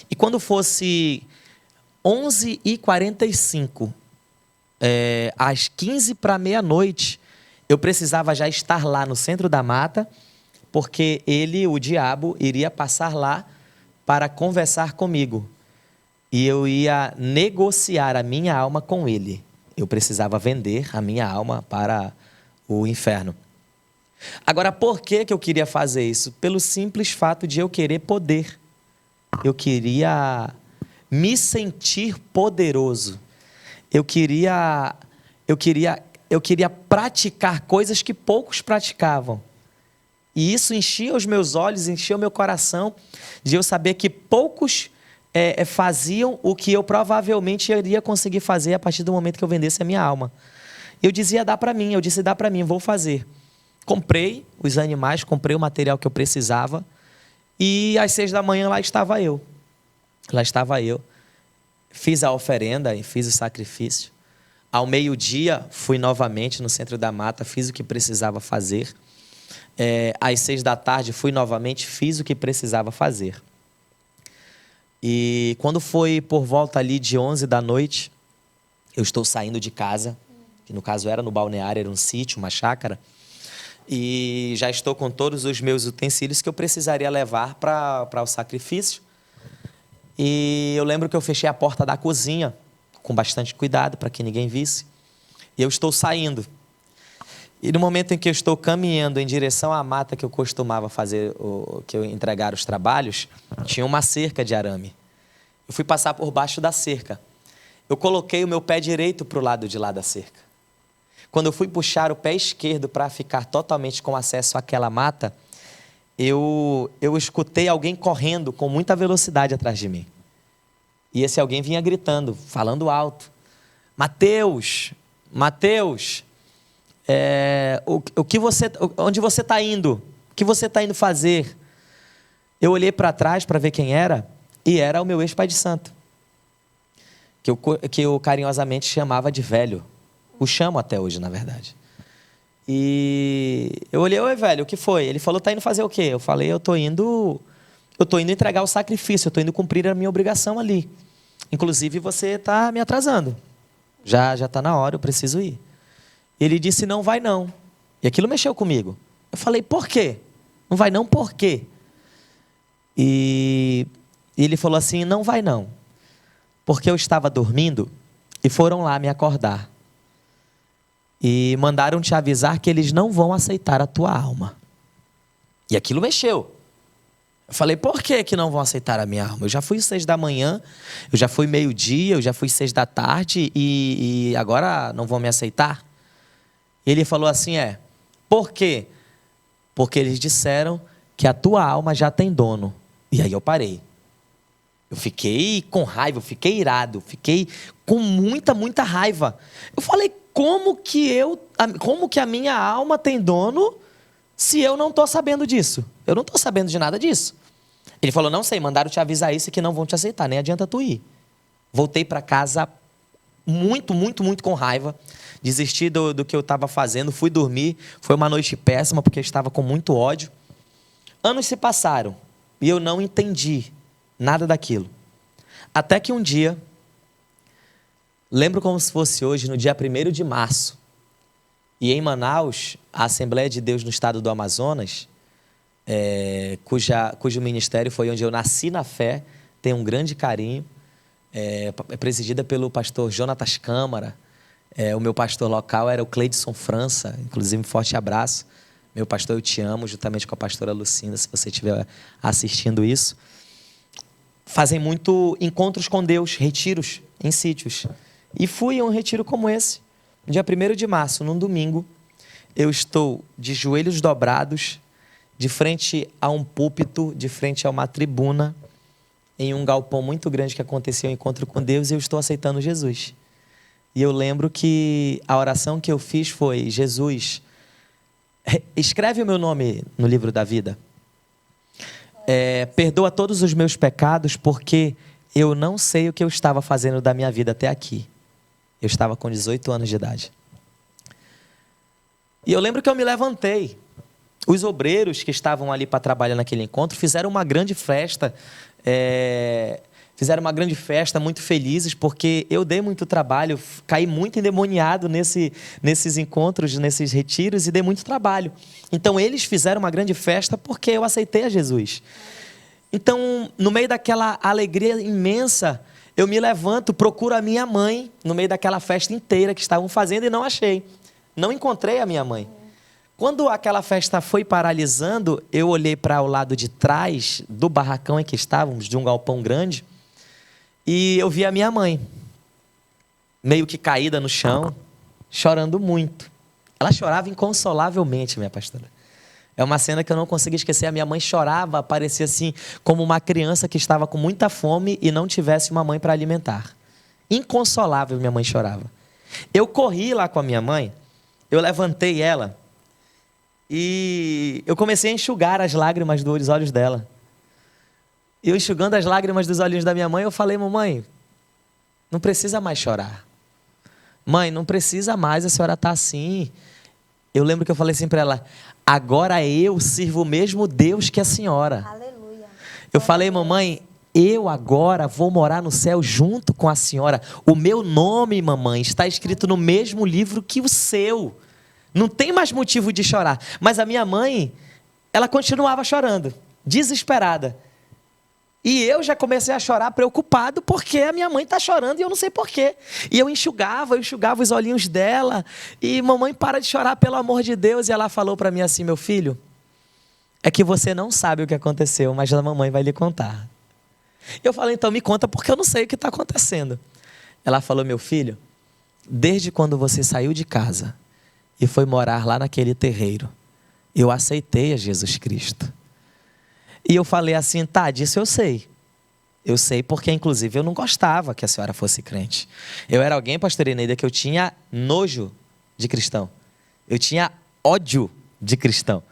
E quando fosse 11h45, às 15 para meia-noite, eu precisava já estar lá no centro da mata, porque ele, o diabo, iria passar lá para conversar comigo. E eu ia negociar a minha alma com ele. Eu precisava vender a minha alma para o inferno. Agora, por que eu queria fazer isso? Pelo simples fato de eu querer poder. Eu queria me sentir poderoso. Eu queria praticar coisas que poucos praticavam. E isso enchia os meus olhos, enchia o meu coração, de eu saber que poucos faziam o que eu provavelmente iria conseguir fazer a partir do momento que eu vendesse a minha alma. Eu dizia, dá para mim, vou fazer. Comprei os animais, comprei o material que eu precisava e às 6 da manhã lá estava eu. Fiz a oferenda e fiz o sacrifício. Ao meio-dia, fui novamente no centro da mata, fiz o que precisava fazer. Às 6 da tarde, fui novamente, fiz o que precisava fazer. E quando foi por volta ali de 11 da noite, eu estou saindo de casa, que no caso era no balneário, era um sítio, uma chácara, e já estou com todos os meus utensílios que eu precisaria levar para o sacrifício. E eu lembro que eu fechei a porta da cozinha, com bastante cuidado, para que ninguém visse. E eu estou saindo. E no momento em que eu estou caminhando em direção à mata que eu costumava fazer, que eu entregar os trabalhos, tinha uma cerca de arame. Eu fui passar por baixo da cerca. Eu coloquei o meu pé direito para o lado de lá da cerca. Quando eu fui puxar o pé esquerdo para ficar totalmente com acesso àquela mata, eu escutei alguém correndo com muita velocidade atrás de mim. E esse alguém vinha gritando, falando alto. Mateus, onde você está indo? O que você está indo fazer? Eu olhei para trás para ver quem era, e era o meu ex-pai de santo, que eu carinhosamente chamava de velho. O chamo até hoje, na verdade. E eu olhei, oi, velho, o que foi? Ele falou, tá indo fazer o quê? Eu falei, eu tô indo entregar o sacrifício, eu tô indo cumprir a minha obrigação ali. Inclusive, você tá me atrasando. Já tá na hora, eu preciso ir. Ele disse, não vai não. E aquilo mexeu comigo. Eu falei, por quê? Não vai não, por quê? E ele falou assim, não vai não. Porque eu estava dormindo e foram lá me acordar. E mandaram te avisar que eles não vão aceitar a tua alma. E aquilo mexeu. Eu falei, por que não vão aceitar a minha alma? Eu já fui 6 da manhã, eu já fui meio-dia, eu já fui 6 da tarde e agora não vão me aceitar? Ele falou assim, por quê? Porque eles disseram que a tua alma já tem dono. E aí eu parei. Eu fiquei com raiva, eu fiquei irado, fiquei com muita raiva. Eu falei, como que a minha alma tem dono se eu não estou sabendo disso? Eu não estou sabendo de nada disso. Ele falou, não sei, mandaram te avisar isso e que não vão te aceitar, nem adianta tu ir. Voltei para casa muito com raiva. Desisti do que eu estava fazendo, fui dormir. Foi uma noite péssima, porque eu estava com muito ódio. Anos se passaram e eu não entendi nada daquilo. Até que um dia, Lembro como se fosse hoje, no dia 1º de março. E em Manaus, a Assembleia de Deus no estado do Amazonas, cujo ministério foi onde eu nasci na fé, tem um grande carinho, é presidida pelo pastor Jonatas Câmara. O meu pastor local era o Cleidson França, inclusive um forte abraço. Meu pastor, eu te amo, juntamente com a pastora Lucinda, se você estiver assistindo isso. Fazem muito encontros com Deus, retiros em sítios. E fui a um retiro como esse, no dia 1º de março, num domingo. Eu estou de joelhos dobrados, de frente a um púlpito, de frente a uma tribuna, em um galpão muito grande que acontecia um encontro com Deus, e eu estou aceitando Jesus. E eu lembro que a oração que eu fiz foi: Jesus, escreve o meu nome no livro da vida. Perdoa todos os meus pecados, porque eu não sei o que eu estava fazendo da minha vida até aqui. Eu estava com 18 anos de idade. E eu lembro que eu me levantei. Os obreiros que estavam ali para trabalhar naquele encontro fizeram uma grande festa. Fizeram uma grande festa, muito felizes, porque eu dei muito trabalho, caí muito endemoniado nesses encontros, nesses retiros, e dei muito trabalho. Então, eles fizeram uma grande festa porque eu aceitei a Jesus. Então, no meio daquela alegria imensa, eu me levanto, procuro a minha mãe, no meio daquela festa inteira que estavam fazendo, e não achei. Não encontrei a minha mãe. Quando aquela festa foi paralisando, eu olhei para o lado de trás do barracão em que estávamos, de um galpão grande, e eu vi a minha mãe, meio que caída no chão, chorando muito. Ela chorava inconsolavelmente, minha pastora. É uma cena que eu não consigo esquecer. A minha mãe chorava, parecia assim, como uma criança que estava com muita fome e não tivesse uma mãe para alimentar. Inconsolável, minha mãe chorava. Eu corri lá com a minha mãe, eu levantei ela e eu comecei a enxugar as lágrimas dos olhos dela. Eu enxugando as lágrimas dos olhinhos da minha mãe, eu falei: mamãe, não precisa mais chorar. Mãe, não precisa mais, a senhora está assim. Eu lembro que eu falei assim para ela: agora eu sirvo o mesmo Deus que a senhora. Aleluia. Eu falei: mamãe, eu agora vou morar no céu junto com a senhora. O meu nome, mamãe, está escrito no mesmo livro que o seu. Não tem mais motivo de chorar. Mas a minha mãe, ela continuava chorando, desesperada. E eu já comecei a chorar preocupado porque a minha mãe está chorando e eu não sei porquê. E eu enxugava os olhinhos dela. E mamãe, para de chorar, pelo amor de Deus. E ela falou para mim assim: meu filho, é que você não sabe o que aconteceu, mas a mamãe vai lhe contar. Eu falei: então me conta, porque eu não sei o que está acontecendo. Ela falou: meu filho, desde quando você saiu de casa e foi morar lá naquele terreiro, eu aceitei a Jesus Cristo. E eu falei assim: tá, disso eu sei. Eu sei porque, inclusive, eu não gostava que a senhora fosse crente. Eu era alguém, pastora Eneida, que eu tinha nojo de cristão. Eu tinha ódio de cristão.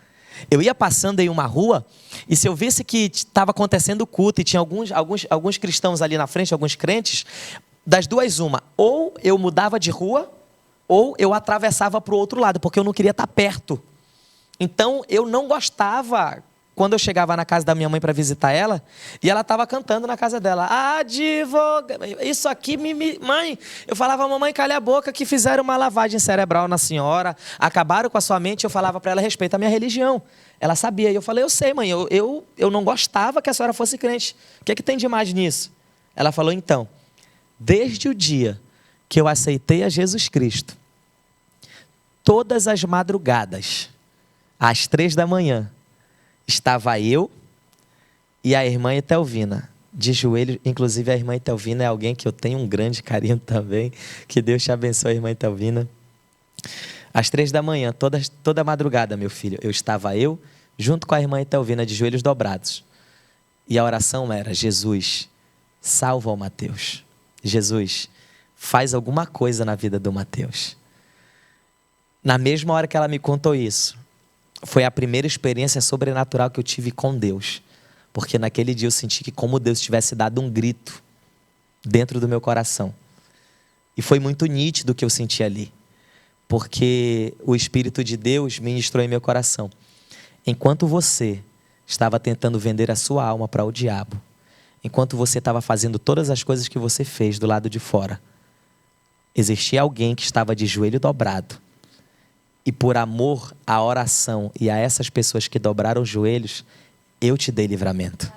Eu ia passando em uma rua e se eu visse que estava acontecendo culto e tinha alguns cristãos ali na frente, alguns crentes, das duas uma, ou eu mudava de rua ou eu atravessava para o outro lado, porque eu não queria estar perto. Então, eu não gostava quando eu chegava na casa da minha mãe para visitar ela, e ela estava cantando na casa dela: advogado, isso aqui, mãe. Eu falava: mamãe, calha a boca, que fizeram uma lavagem cerebral na senhora, acabaram com a sua mente. Eu falava para ela: respeita a minha religião. Ela sabia, e eu falei: eu sei, mãe, eu não gostava que a senhora fosse crente. O que é que tem de mais nisso? Ela falou: então, desde o dia que eu aceitei a Jesus Cristo, todas as madrugadas, às 3 da manhã, estava eu e a irmã Etelvina de joelhos. Inclusive, a irmã Etelvina é alguém que eu tenho um grande carinho também. Que Deus te abençoe, irmã Etelvina. Às 3 da manhã, toda madrugada, meu filho, estava eu, junto com a irmã Etelvina, de joelhos dobrados. E a oração era: Jesus, salva o Mateus. Jesus, faz alguma coisa na vida do Mateus. Na mesma hora que ela me contou isso, foi a primeira experiência sobrenatural que eu tive com Deus. Porque naquele dia eu senti que como Deus tivesse dado um grito dentro do meu coração. E foi muito nítido o que eu senti ali. Porque o Espírito de Deus ministrou em meu coração: enquanto você estava tentando vender a sua alma para o diabo, enquanto você estava fazendo todas as coisas que você fez do lado de fora, existia alguém que estava de joelho dobrado. E por amor à oração e a essas pessoas que dobraram os joelhos, eu te dei livramento.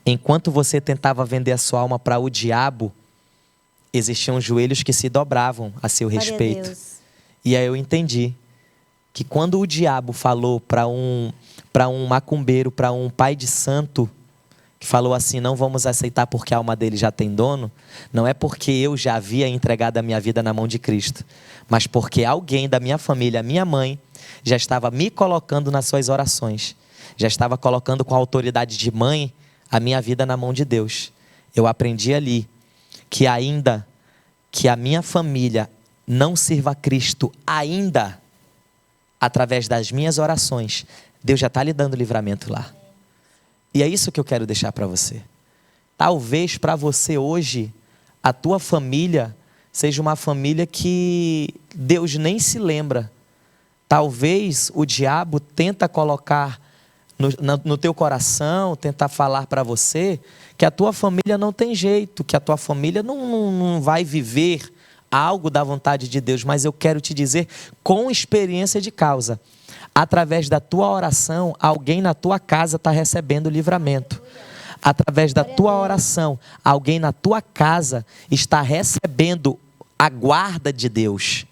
Enquanto você tentava vender a sua alma para o diabo, existiam joelhos que se dobravam a seu respeito. E aí eu entendi que quando o diabo falou para um macumbeiro, para um pai de santo, que falou assim, não vamos aceitar porque a alma dele já tem dono, não é porque eu já havia entregado a minha vida na mão de Cristo, mas porque alguém da minha família, minha mãe, já estava me colocando nas suas orações, já estava colocando com a autoridade de mãe a minha vida na mão de Deus. Eu aprendi ali que ainda que a minha família não sirva a Cristo ainda, através das minhas orações, Deus já está lhe dando livramento lá. E é isso que eu quero deixar para você. Talvez para você hoje, a tua família seja uma família que Deus nem se lembra. Talvez o diabo tenta colocar no teu coração, tentar falar para você que a tua família não tem jeito, que a tua família não vai viver algo da vontade de Deus. Mas eu quero te dizer, com experiência de causa, através da tua oração, alguém na tua casa está recebendo livramento. Através da tua oração, alguém na tua casa está recebendo a guarda de Deus.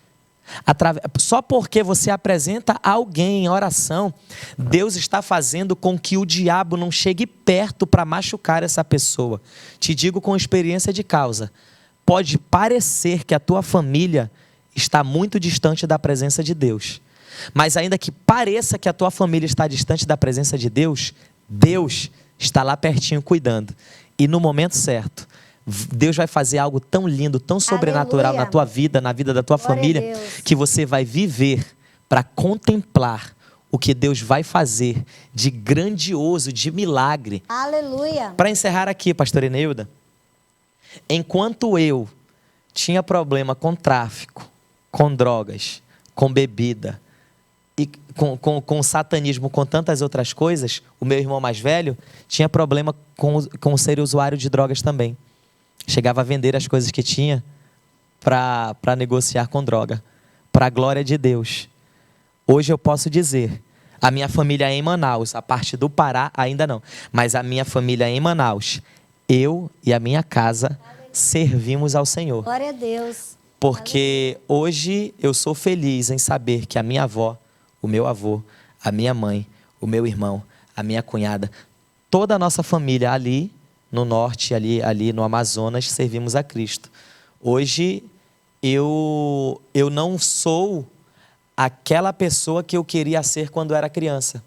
Só porque você apresenta alguém em oração, Deus está fazendo com que o diabo não chegue perto para machucar essa pessoa. Te digo com experiência de causa. Pode parecer que a tua família está muito distante da presença de Deus. Mas ainda que pareça que a tua família está distante da presença de Deus, Deus está lá pertinho cuidando. E no momento certo, Deus vai fazer algo tão lindo, tão sobrenatural na tua vida, na vida da tua família, que você vai viver para contemplar o que Deus vai fazer de grandioso, de milagre. Aleluia. Para encerrar aqui, pastora Eneuda, enquanto eu tinha problema com tráfico, com drogas, com bebida, e com satanismo, com tantas outras coisas, o meu irmão mais velho tinha problema com ser usuário de drogas também. Chegava a vender as coisas que tinha para negociar com droga, para a glória de Deus. Hoje eu posso dizer, a minha família é em Manaus, a parte do Pará ainda não, mas a minha família é em Manaus, eu e a minha casa servimos ao Senhor. Glória a Deus. Porque hoje eu sou feliz em saber que a minha avó, o meu avô, a minha mãe, o meu irmão, a minha cunhada, toda a nossa família ali no norte, ali no Amazonas, servimos a Cristo. Hoje eu não sou aquela pessoa que eu queria ser quando eu era criança.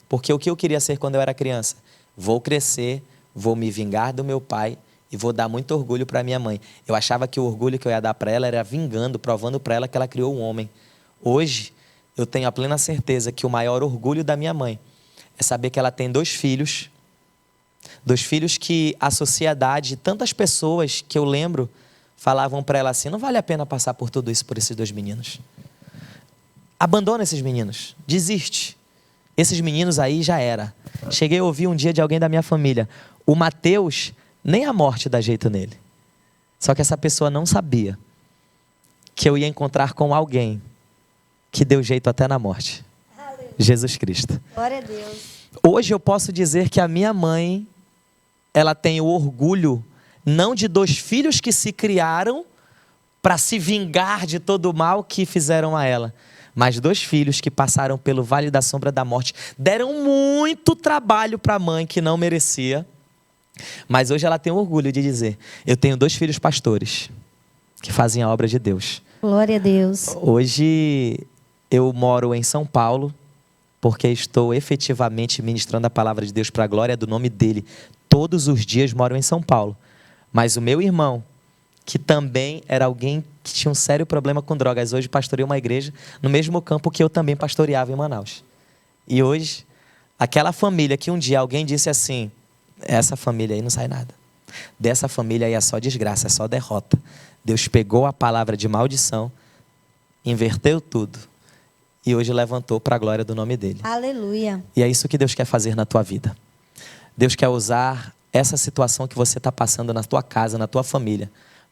Porque o que eu queria ser quando eu era criança? Vou crescer, vou me vingar do meu pai e vou dar muito orgulho para minha mãe. Eu achava que o orgulho que eu ia dar para ela era vingando, provando para ela que ela criou um homem. Hoje eu tenho a plena certeza que o maior orgulho da minha mãe é saber que ela tem 2 filhos. 2 filhos que a sociedade, tantas pessoas que eu lembro, falavam para ela assim, não vale a pena passar por tudo isso por esses 2 meninos. Abandona esses meninos, desiste. Esses meninos aí já era. Cheguei a ouvir um dia de alguém da minha família, o Mateus, nem a morte dá jeito nele. Só que essa pessoa não sabia que eu ia encontrar com alguém que deu jeito até na morte. Aleluia. Jesus Cristo. Glória a Deus. Hoje eu posso dizer que a minha mãe, ela tem o orgulho, não de 2 filhos que se criaram para se vingar de todo o mal que fizeram a ela, mas 2 filhos que passaram pelo vale da sombra da morte, deram muito trabalho para a mãe que não merecia, mas hoje ela tem o orgulho de dizer, eu tenho 2 filhos pastores que fazem a obra de Deus. Glória a Deus. Hoje eu moro em São Paulo, porque estou efetivamente ministrando a palavra de Deus para a glória do nome dele. Todos os dias moro em São Paulo. Mas o meu irmão, que também era alguém que tinha um sério problema com drogas, hoje pastoreia uma igreja no mesmo campo que eu também pastoreava em Manaus. E hoje, aquela família que um dia alguém disse assim, essa família aí não sai nada. Dessa família aí é só desgraça, é só derrota. Deus pegou a palavra de maldição, inverteu tudo. E hoje levantou para a glória do nome dele. Aleluia. E é isso que Deus quer fazer na tua vida. Deus quer usar essa situação que você está passando na tua casa, na tua família,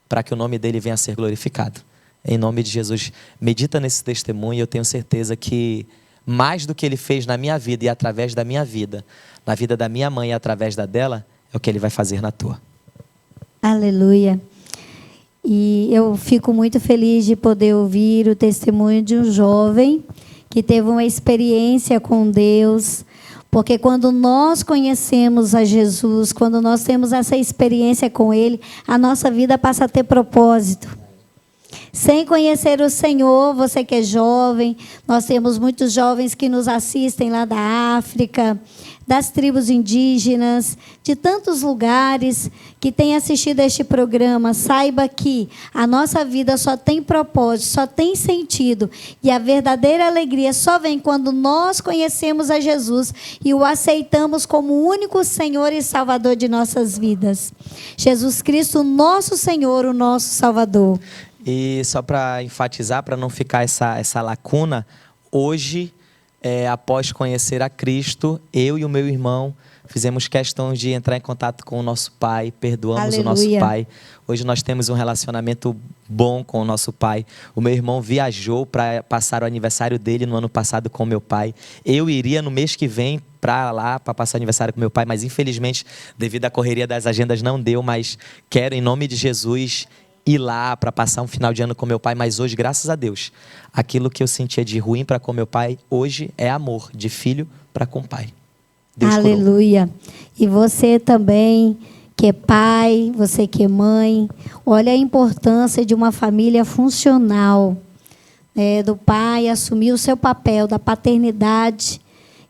para que o nome dele venha a ser glorificado. Em nome de Jesus, medita nesse testemunho e eu tenho certeza que mais do que Ele fez na minha vida e através da minha vida, na vida da minha mãe e através da dela, é o que Ele vai fazer na tua. Aleluia. E eu fico muito feliz de poder ouvir o testemunho de um jovem que teve uma experiência com Deus, porque quando nós conhecemos a Jesus, quando nós temos essa experiência com Ele, a nossa vida passa a ter propósito. Sem conhecer o Senhor, você que é jovem, nós temos muitos jovens que nos assistem lá da África, das tribos indígenas, de tantos lugares que têm assistido a este programa. Saiba que a nossa vida só tem propósito, só tem sentido. E a verdadeira alegria só vem quando nós conhecemos a Jesus e o aceitamos como o único Senhor e Salvador de nossas vidas. Jesus Cristo, nosso Senhor, o nosso Salvador. E só para enfatizar, para não ficar essa lacuna, hoje, após conhecer a Cristo, eu e o meu irmão fizemos questão de entrar em contato com o nosso pai, perdoamos Aleluia. o nosso pai. Hoje nós temos um relacionamento bom com o nosso pai. O meu irmão viajou para passar o aniversário dele no ano passado com o meu pai. Eu iria no mês que vem para lá, para passar o aniversário com meu pai, mas infelizmente, devido à correria das agendas, não deu, mas quero, em nome de Jesus, ir lá para passar um final de ano com meu pai, mas hoje, graças a Deus, aquilo que eu sentia de ruim para com meu pai, hoje é amor, de filho para com pai. Deus Aleluia. Curou. E você também, que é pai, você que é mãe, olha a importância de uma família funcional, do pai assumir o seu papel da paternidade,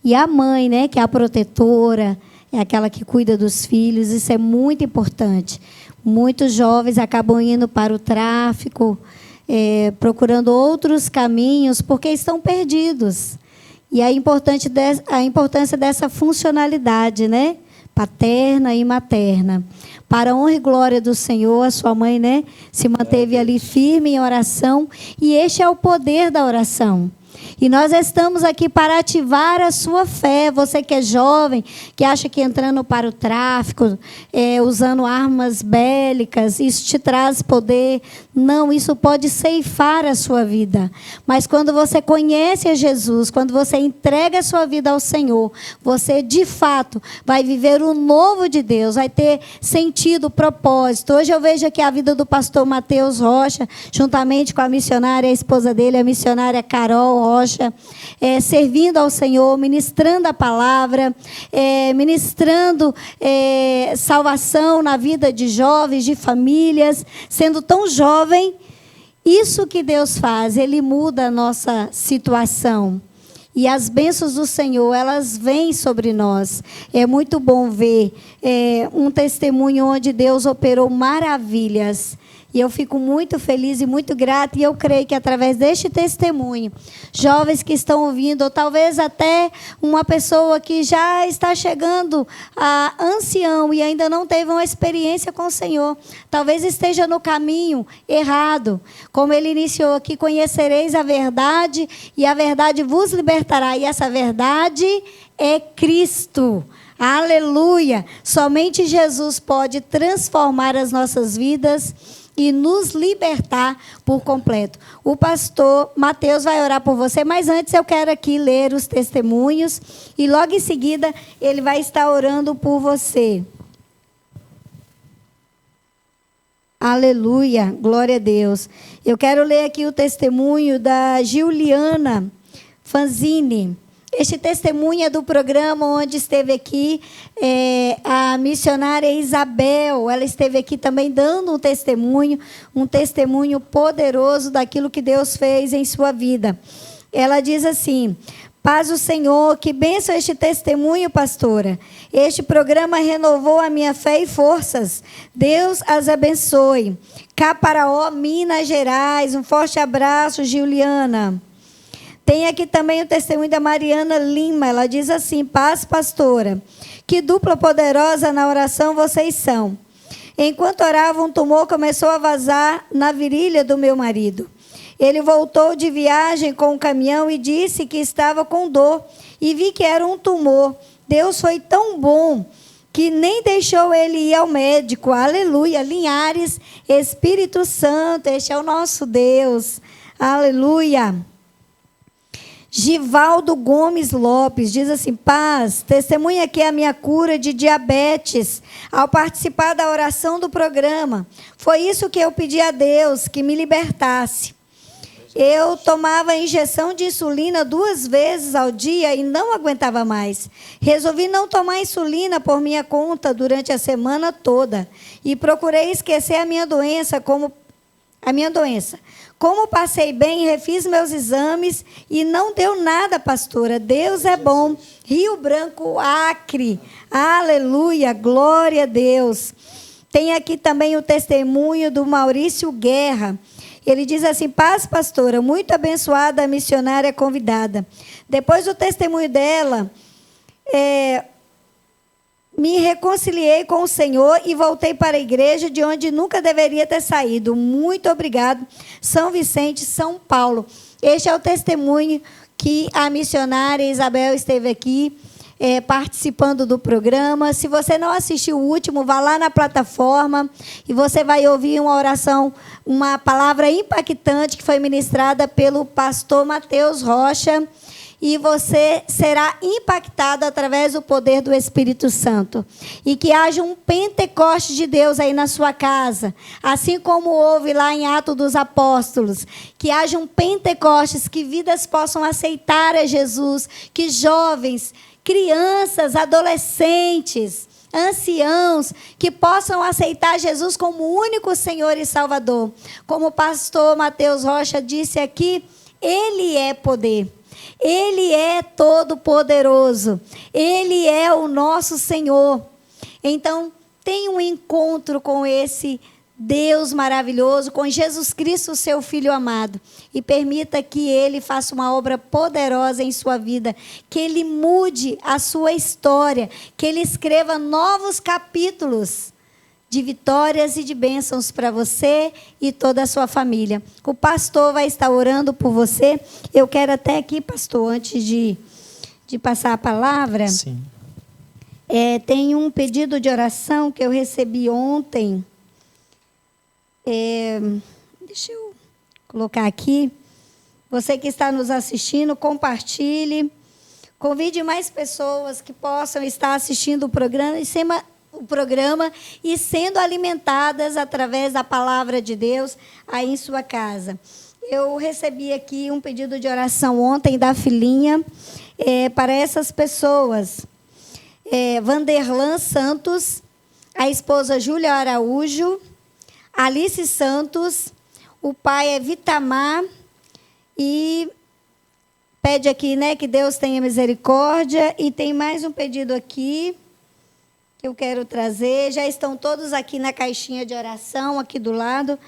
e a mãe, né, que é a protetora, é aquela que cuida dos filhos. Isso é muito importante. Muitos jovens acabam indo para o tráfico, procurando outros caminhos, porque estão perdidos. E a importância dessa funcionalidade, né? Paterna e materna. Para a honra e glória do Senhor, a sua mãe, né, se manteve ali firme em oração, e este é o poder da oração. E nós estamos aqui para ativar a sua fé. Você que é jovem, que acha que entrando para o tráfico, usando armas bélicas, isso te traz poder. Não, isso pode ceifar a sua vida. Mas quando você conhece a Jesus, quando você entrega a sua vida ao Senhor, você de fato vai viver o novo de Deus, vai ter sentido, propósito. Hoje eu vejo aqui a vida do pastor Mateus Rocha, juntamente com a missionária, a esposa dele, a missionária Carol Rocha, servindo ao Senhor, ministrando a palavra, ministrando salvação na vida de jovens, de famílias, sendo tão jovem. Isso que Deus faz, Ele muda a nossa situação. E as bênçãos do Senhor, elas vêm sobre nós. É muito bom ver um testemunho onde Deus operou maravilhas. E eu fico muito feliz e muito grata, e eu creio que através deste testemunho, jovens que estão ouvindo, ou talvez até uma pessoa que já está chegando a ancião e ainda não teve uma experiência com o Senhor, talvez esteja no caminho errado. Como ele iniciou aqui, conhecereis a verdade e a verdade vos libertará. E essa verdade é Cristo. Aleluia! Somente Jesus pode transformar as nossas vidas e nos libertar por completo. O pastor Mateus vai orar por você, mas antes eu quero aqui ler os testemunhos e logo em seguida ele vai estar orando por você. Aleluia, glória a Deus. Eu quero ler aqui o testemunho da Juliana Fanzini. Este testemunho é do programa onde esteve aqui a missionária Isabel. Ela esteve aqui também dando um testemunho poderoso daquilo que Deus fez em sua vida. Ela diz assim: paz do Senhor, que bênção este testemunho, pastora. Este programa renovou a minha fé e forças. Deus as abençoe. Caparaó, Minas Gerais. Um forte abraço, Juliana. Tem aqui também o testemunho da Mariana Lima. Ela diz assim: paz, pastora. Que dupla poderosa na oração vocês são. Enquanto orava, um tumor começou a vazar na virilha do meu marido. Ele voltou de viagem com um caminhão e disse que estava com dor. E vi que era um tumor. Deus foi tão bom que nem deixou ele ir ao médico. Aleluia. Linhares, Espírito Santo, este é o nosso Deus. Aleluia. Givaldo Gomes Lopes diz assim: paz, testemunha aqui a minha cura de diabetes ao participar da oração do programa. Foi isso que eu pedi a Deus, que me libertasse. Eu tomava injeção de insulina 2 vezes ao dia e não aguentava mais. Resolvi não tomar insulina por minha conta durante a semana toda e procurei esquecer a minha doença. Como passei bem, refiz meus exames e não deu nada, pastora. Deus é bom. Rio Branco, Acre. Aleluia, glória a Deus. Tem aqui também o testemunho do Maurício Guerra. Ele diz assim: paz, pastora, muito abençoada a missionária convidada. Depois do testemunho dela, me reconciliei com o Senhor e voltei para a igreja de onde nunca deveria ter saído. Muito obrigado. São Vicente, São Paulo. Este é o testemunho que a missionária Isabel esteve aqui participando do programa. Se você não assistiu o último, vá lá na plataforma e você vai ouvir uma oração, uma palavra impactante que foi ministrada pelo pastor Mateus Rocha. E você será impactado através do poder do Espírito Santo. E que haja um Pentecoste de Deus aí na sua casa. Assim como houve lá em Atos dos Apóstolos. Que haja um Pentecostes, que vidas possam aceitar a Jesus. Que jovens, crianças, adolescentes, anciãos, que possam aceitar Jesus como único Senhor e Salvador. Como o pastor Mateus Rocha disse aqui, Ele é poder. Ele é todo-poderoso. Ele é o nosso Senhor. Então, tenha um encontro com esse Deus maravilhoso, com Jesus Cristo, seu Filho amado. E permita que Ele faça uma obra poderosa em sua vida. Que Ele mude a sua história. Que Ele escreva novos capítulos de vitórias e de bênçãos para você e toda a sua família. O pastor vai estar orando por você. Eu quero até aqui, pastor, antes de passar a palavra. Sim. Tem um pedido de oração que eu recebi ontem. Deixa eu colocar aqui. Você que está nos assistindo, compartilhe. Convide mais pessoas que possam estar assistindo o programa e sendo alimentadas através da palavra de Deus aí em sua casa. Eu recebi aqui um pedido de oração ontem da filhinha para essas pessoas. Vanderlan Santos, a esposa Júlia Araújo, Alice Santos, o pai é Vitamar e pede aqui, né, que Deus tenha misericórdia. E tem mais um pedido aqui que eu quero trazer. Já estão todos aqui na caixinha de oração, aqui do lado.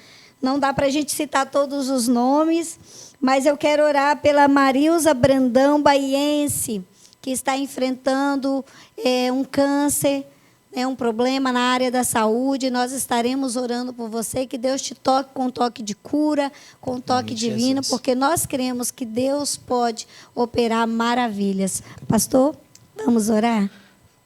Não dá para a gente citar todos os nomes, mas eu quero orar pela Marilza Brandão Baiense, que está enfrentando um câncer, um problema na área da saúde. Nós estaremos orando por você, que Deus te toque com um toque de cura, com um toque divino, Jesus, porque nós cremos que Deus pode operar maravilhas. Pastor, vamos orar?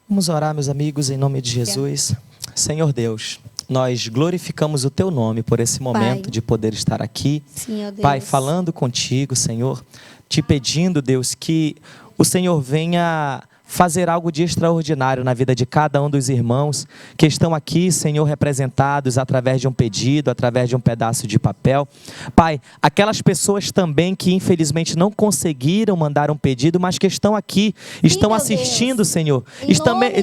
Vamos orar, meus amigos, em nome de Jesus. Senhor Deus, nós glorificamos o Teu nome por esse momento, Pai, de poder estar aqui. Sim, ó Deus. Pai, falando contigo, Senhor, te pedindo, Deus, que o Senhor venha fazer algo de extraordinário na vida de cada um dos irmãos que estão aqui, Senhor, representados através de um pedido, através de um pedaço de papel. Pai, aquelas pessoas também que infelizmente não conseguiram mandar um pedido, mas que estão aqui, estão assistindo, Senhor.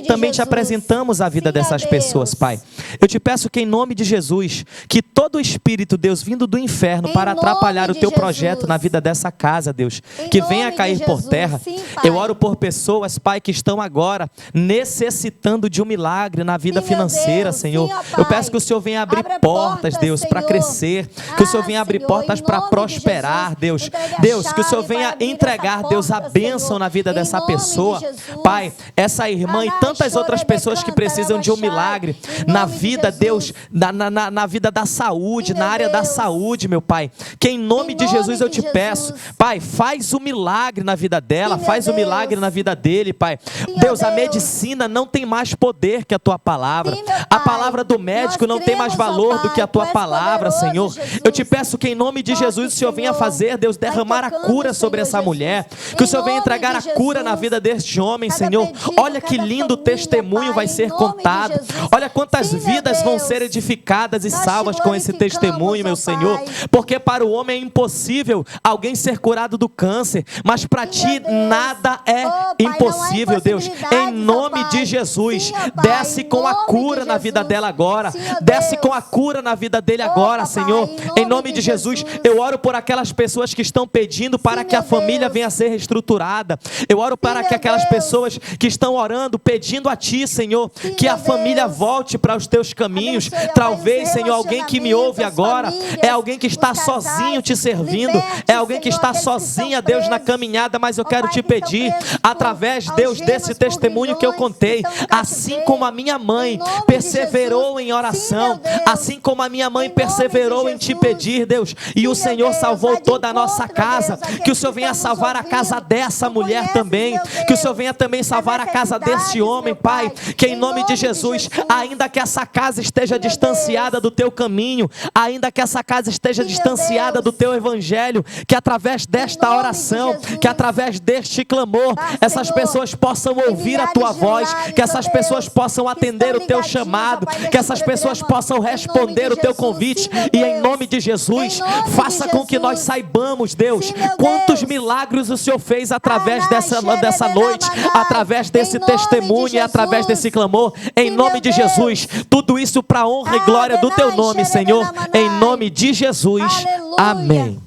Também te apresentamos a vida dessas pessoas, Pai. Eu te peço que em nome de Jesus, que todo espírito, Deus, vindo do inferno para atrapalhar o Teu projeto na vida dessa casa, Deus, que venha cair por terra. Eu oro por pessoas, Pai, que estão agora necessitando de um milagre na vida financeira, Senhor. Eu peço que o Senhor venha abrir portas, Deus, para crescer, que o Senhor venha abrir portas para prosperar, Deus. Deus, que o Senhor venha entregar, Deus, a bênção na vida dessa pessoa. Pai, essa irmã e tantas outras pessoas que precisam de um milagre na vida, Deus, na vida da saúde, na área da saúde, meu Pai. Que em nome de Jesus eu te peço, Pai, faz o milagre na vida dela, faz o milagre na vida dele, Pai. Pai. Sim, Deus, a Deus. medicina não tem mais poder que a Tua palavra. Sim, meu A Pai. palavra do médico Nós não tem mais cremos, ó valor do Pai, que a Tua Tu és palavra, poderoso, Senhor. Jesus. Eu te peço que em nome de Toque, Jesus o Senhor venha Senhor. fazer, Deus, Vai derramar a tocando, cura sobre Senhor essa Jesus. mulher. Em Que o Senhor venha nome entregar de a cura na Jesus. vida deste homem, Cada Senhor. pedido, Olha que cada lindo família, testemunho Pai, vai em ser nome de contado. Jesus. Olha quantas Sim, meu vidas vão Deus. ser edificadas e Nós te salvas com esse glorificamos, testemunho, meu ó Senhor. Pai. Porque para o homem é impossível alguém ser curado do câncer, mas para Sim, ti meu Deus. nada é Oh, Pai, impossível, não há Deus. Em impossibilidades, nome ó de Pai. Jesus, Sim, ó Pai, desce em com a nome cura de na vida Jesus. dela agora. Sim, ó Desce Deus. com a cura na vida dele Oh, agora, papai, Senhor. Em nome de Jesus, eu oro por aquelas pessoas que estão pedindo para Sim, que a meu família Deus. venha a ser reestruturada. Eu oro para que meu aquelas Deus. pessoas que estão orando, pedindo a Ti, Senhor, Sim, que a meu família Deus. volte para os Teus caminhos. Abençoe, ó Pai, Talvez, os Senhor, alguém que me ouve relacionamentos, agora famílias, é alguém que está os casais. sozinho te servindo, Liberte, é alguém que Senhor, está aqueles que sozinha, estão Deus, na presos. caminhada, mas eu Ó quero Pai, te que estão pedir, presos por através, Deus, algemas, desse por testemunho que eu grilhões, contei, que estão no assim cativeiro. como a minha mãe Em nome de perseverou Jesus. em Sim, oração, meu Deus. assim como a minha mãe Em nome de perseverou em te Jesus. pedir, Deus, e Sim, o meu Senhor Deus, salvou vai de toda a nossa encontro, casa, Deus, aqueles que o Senhor que venha estão nos salvar a ouvindo. casa dessa Tu mulher conheces, também, meu que o Senhor Deus, venha também as salvar a casa desse necessidades, homem, meu Pai, que em nome de Jesus, Jesus. ainda que essa casa esteja Sim, meu distanciada Deus. do teu caminho, ainda que essa casa esteja Sim, meu distanciada do Deus. teu evangelho, que através desta nome de oração, Jesus. que através deste clamor, Ah, essas Senhor, pessoas possam tem ouvir a milhares tua de voz, lares, que ó essas Deus, pessoas possam que atender estão o teu ligadinhos, ó chamado, Pai, que neste essas pessoas programa, possam em nome responder de o teu Jesus. convite, Sim, meu e em Deus. nome de Jesus, Em nome faça de com que nós Jesus. saibamos, Deus, Sim, meu quantos Deus. milagres o Senhor fez através dessa Xeredenamanai. noite, através desse Em nome de testemunho e através Jesus. desse clamor, em Sim, nome meu de Deus. Jesus, tudo isso para a honra e glória do teu nome, Senhor, em nome de Jesus, Aleluia. amém.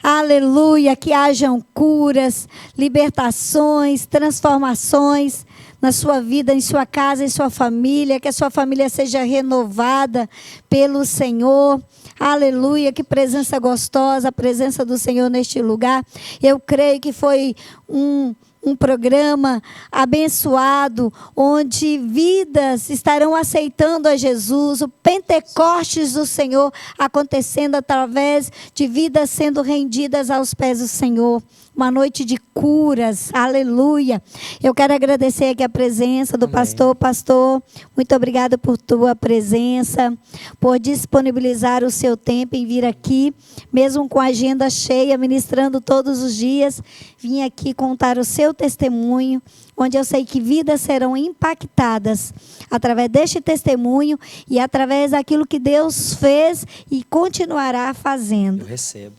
Aleluia, que hajam curas, libertações, transformações na sua vida, em sua casa, em sua família, que a sua família seja renovada pelo Senhor. Aleluia, que presença gostosa, a presença do Senhor neste lugar. Eu creio que foi um programa abençoado, onde vidas estarão aceitando a Jesus, o Pentecostes do Senhor acontecendo através de vidas sendo rendidas aos pés do Senhor. Uma noite de curas, aleluia. Eu quero agradecer aqui a presença do pastor. Pastor, muito obrigada por tua presença, por disponibilizar o seu tempo em vir aqui, mesmo com a agenda cheia, ministrando todos os dias, vim aqui contar o seu testemunho, onde eu sei que vidas serão impactadas através deste testemunho e através daquilo que Deus fez e continuará fazendo. Eu recebo.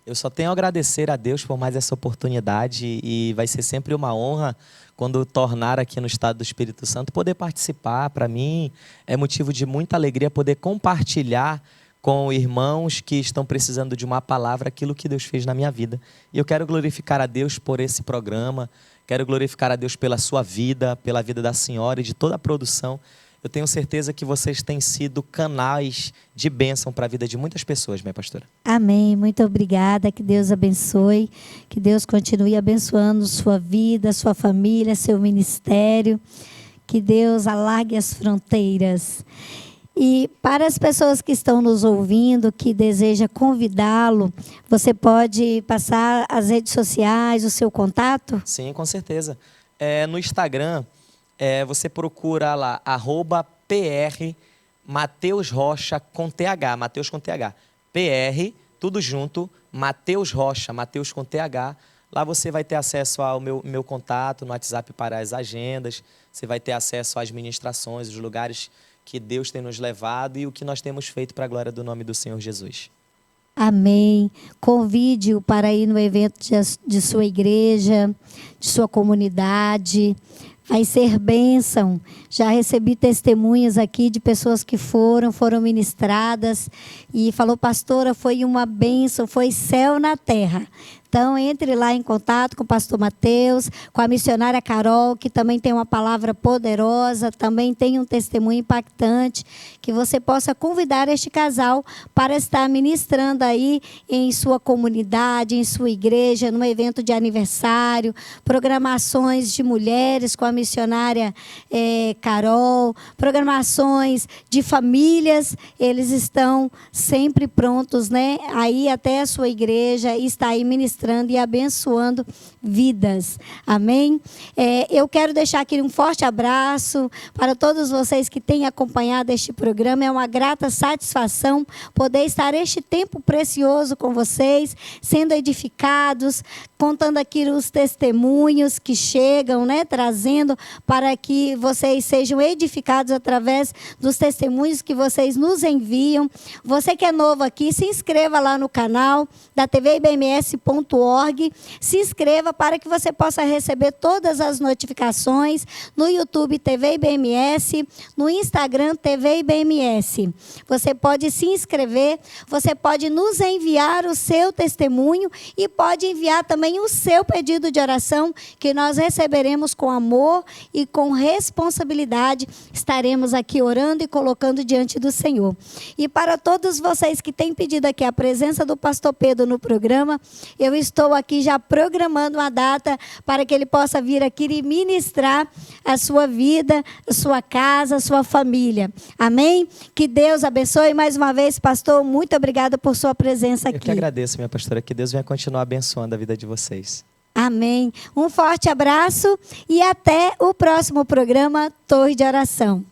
Eu só tenho a agradecer a Deus por mais essa oportunidade e vai ser sempre uma honra quando tornar aqui no Estado do Espírito Santo poder participar. Para mim é motivo de muita alegria poder compartilhar com irmãos que estão precisando de uma palavra aquilo que Deus fez na minha vida. E eu quero glorificar a Deus por esse programa, quero glorificar a Deus pela sua vida, pela vida da senhora e de toda a produção. Eu tenho certeza que vocês têm sido canais de bênção para a vida de muitas pessoas, minha pastora. Amém, muito obrigada, que Deus abençoe, que Deus continue abençoando sua vida, sua família, seu ministério, que Deus alargue as fronteiras. E para as pessoas que estão nos ouvindo, que deseja convidá-lo, você pode passar as redes sociais, o seu contato? Sim, com certeza. No Instagram, você procura lá, @PR Mateus Rocha com TH, Mateus com TH. PR, tudo junto, Mateus Rocha, Mateus com TH. Lá você vai ter acesso ao meu contato no WhatsApp para as agendas, você vai ter acesso às ministrações, os lugares que Deus tem nos levado e o que nós temos feito para a glória do nome do Senhor Jesus. Amém. Convide-o para ir no evento de sua igreja, de sua comunidade. Vai ser bênção. Já recebi testemunhos aqui de pessoas que foram ministradas e falou, pastora, foi uma bênção, foi céu na terra. Então, entre lá em contato com o pastor Mateus, com a missionária Carol, que também tem uma palavra poderosa, também tem um testemunho impactante, que você possa convidar este casal para estar ministrando aí em sua comunidade, em sua igreja, num evento de aniversário, programações de mulheres com a missionária Carol, programações de famílias, eles estão sempre prontos, né? Aí até a sua igreja está aí ministrando ministrando e abençoando vidas. Amém? Eu quero deixar aqui um forte abraço para todos vocês que têm acompanhado este programa. É uma grata satisfação poder estar este tempo precioso com vocês, sendo edificados, contando aqui os testemunhos que chegam, né, trazendo para que vocês sejam edificados através dos testemunhos que vocês nos enviam. Você que é novo aqui, se inscreva lá no canal da tvibms.org, se inscreva para que você possa receber todas as notificações no YouTube TV IBMS, no Instagram TV IBMS. Você pode se inscrever, você pode nos enviar o seu testemunho e pode enviar também o seu pedido de oração, que nós receberemos com amor e com responsabilidade. Estaremos aqui orando e colocando diante do Senhor. E para todos vocês que têm pedido aqui a presença do pastor Pedro no programa, eu estou aqui já programando uma data para que ele possa vir aqui e ministrar a sua vida, a sua casa, a sua família. Amém? Que Deus abençoe. Mais uma vez, pastor, muito obrigada por sua presença aqui. Eu que agradeço, minha pastora, que Deus venha continuar abençoando a vida de vocês. Amém. Um forte abraço e até o próximo programa Torre de Oração.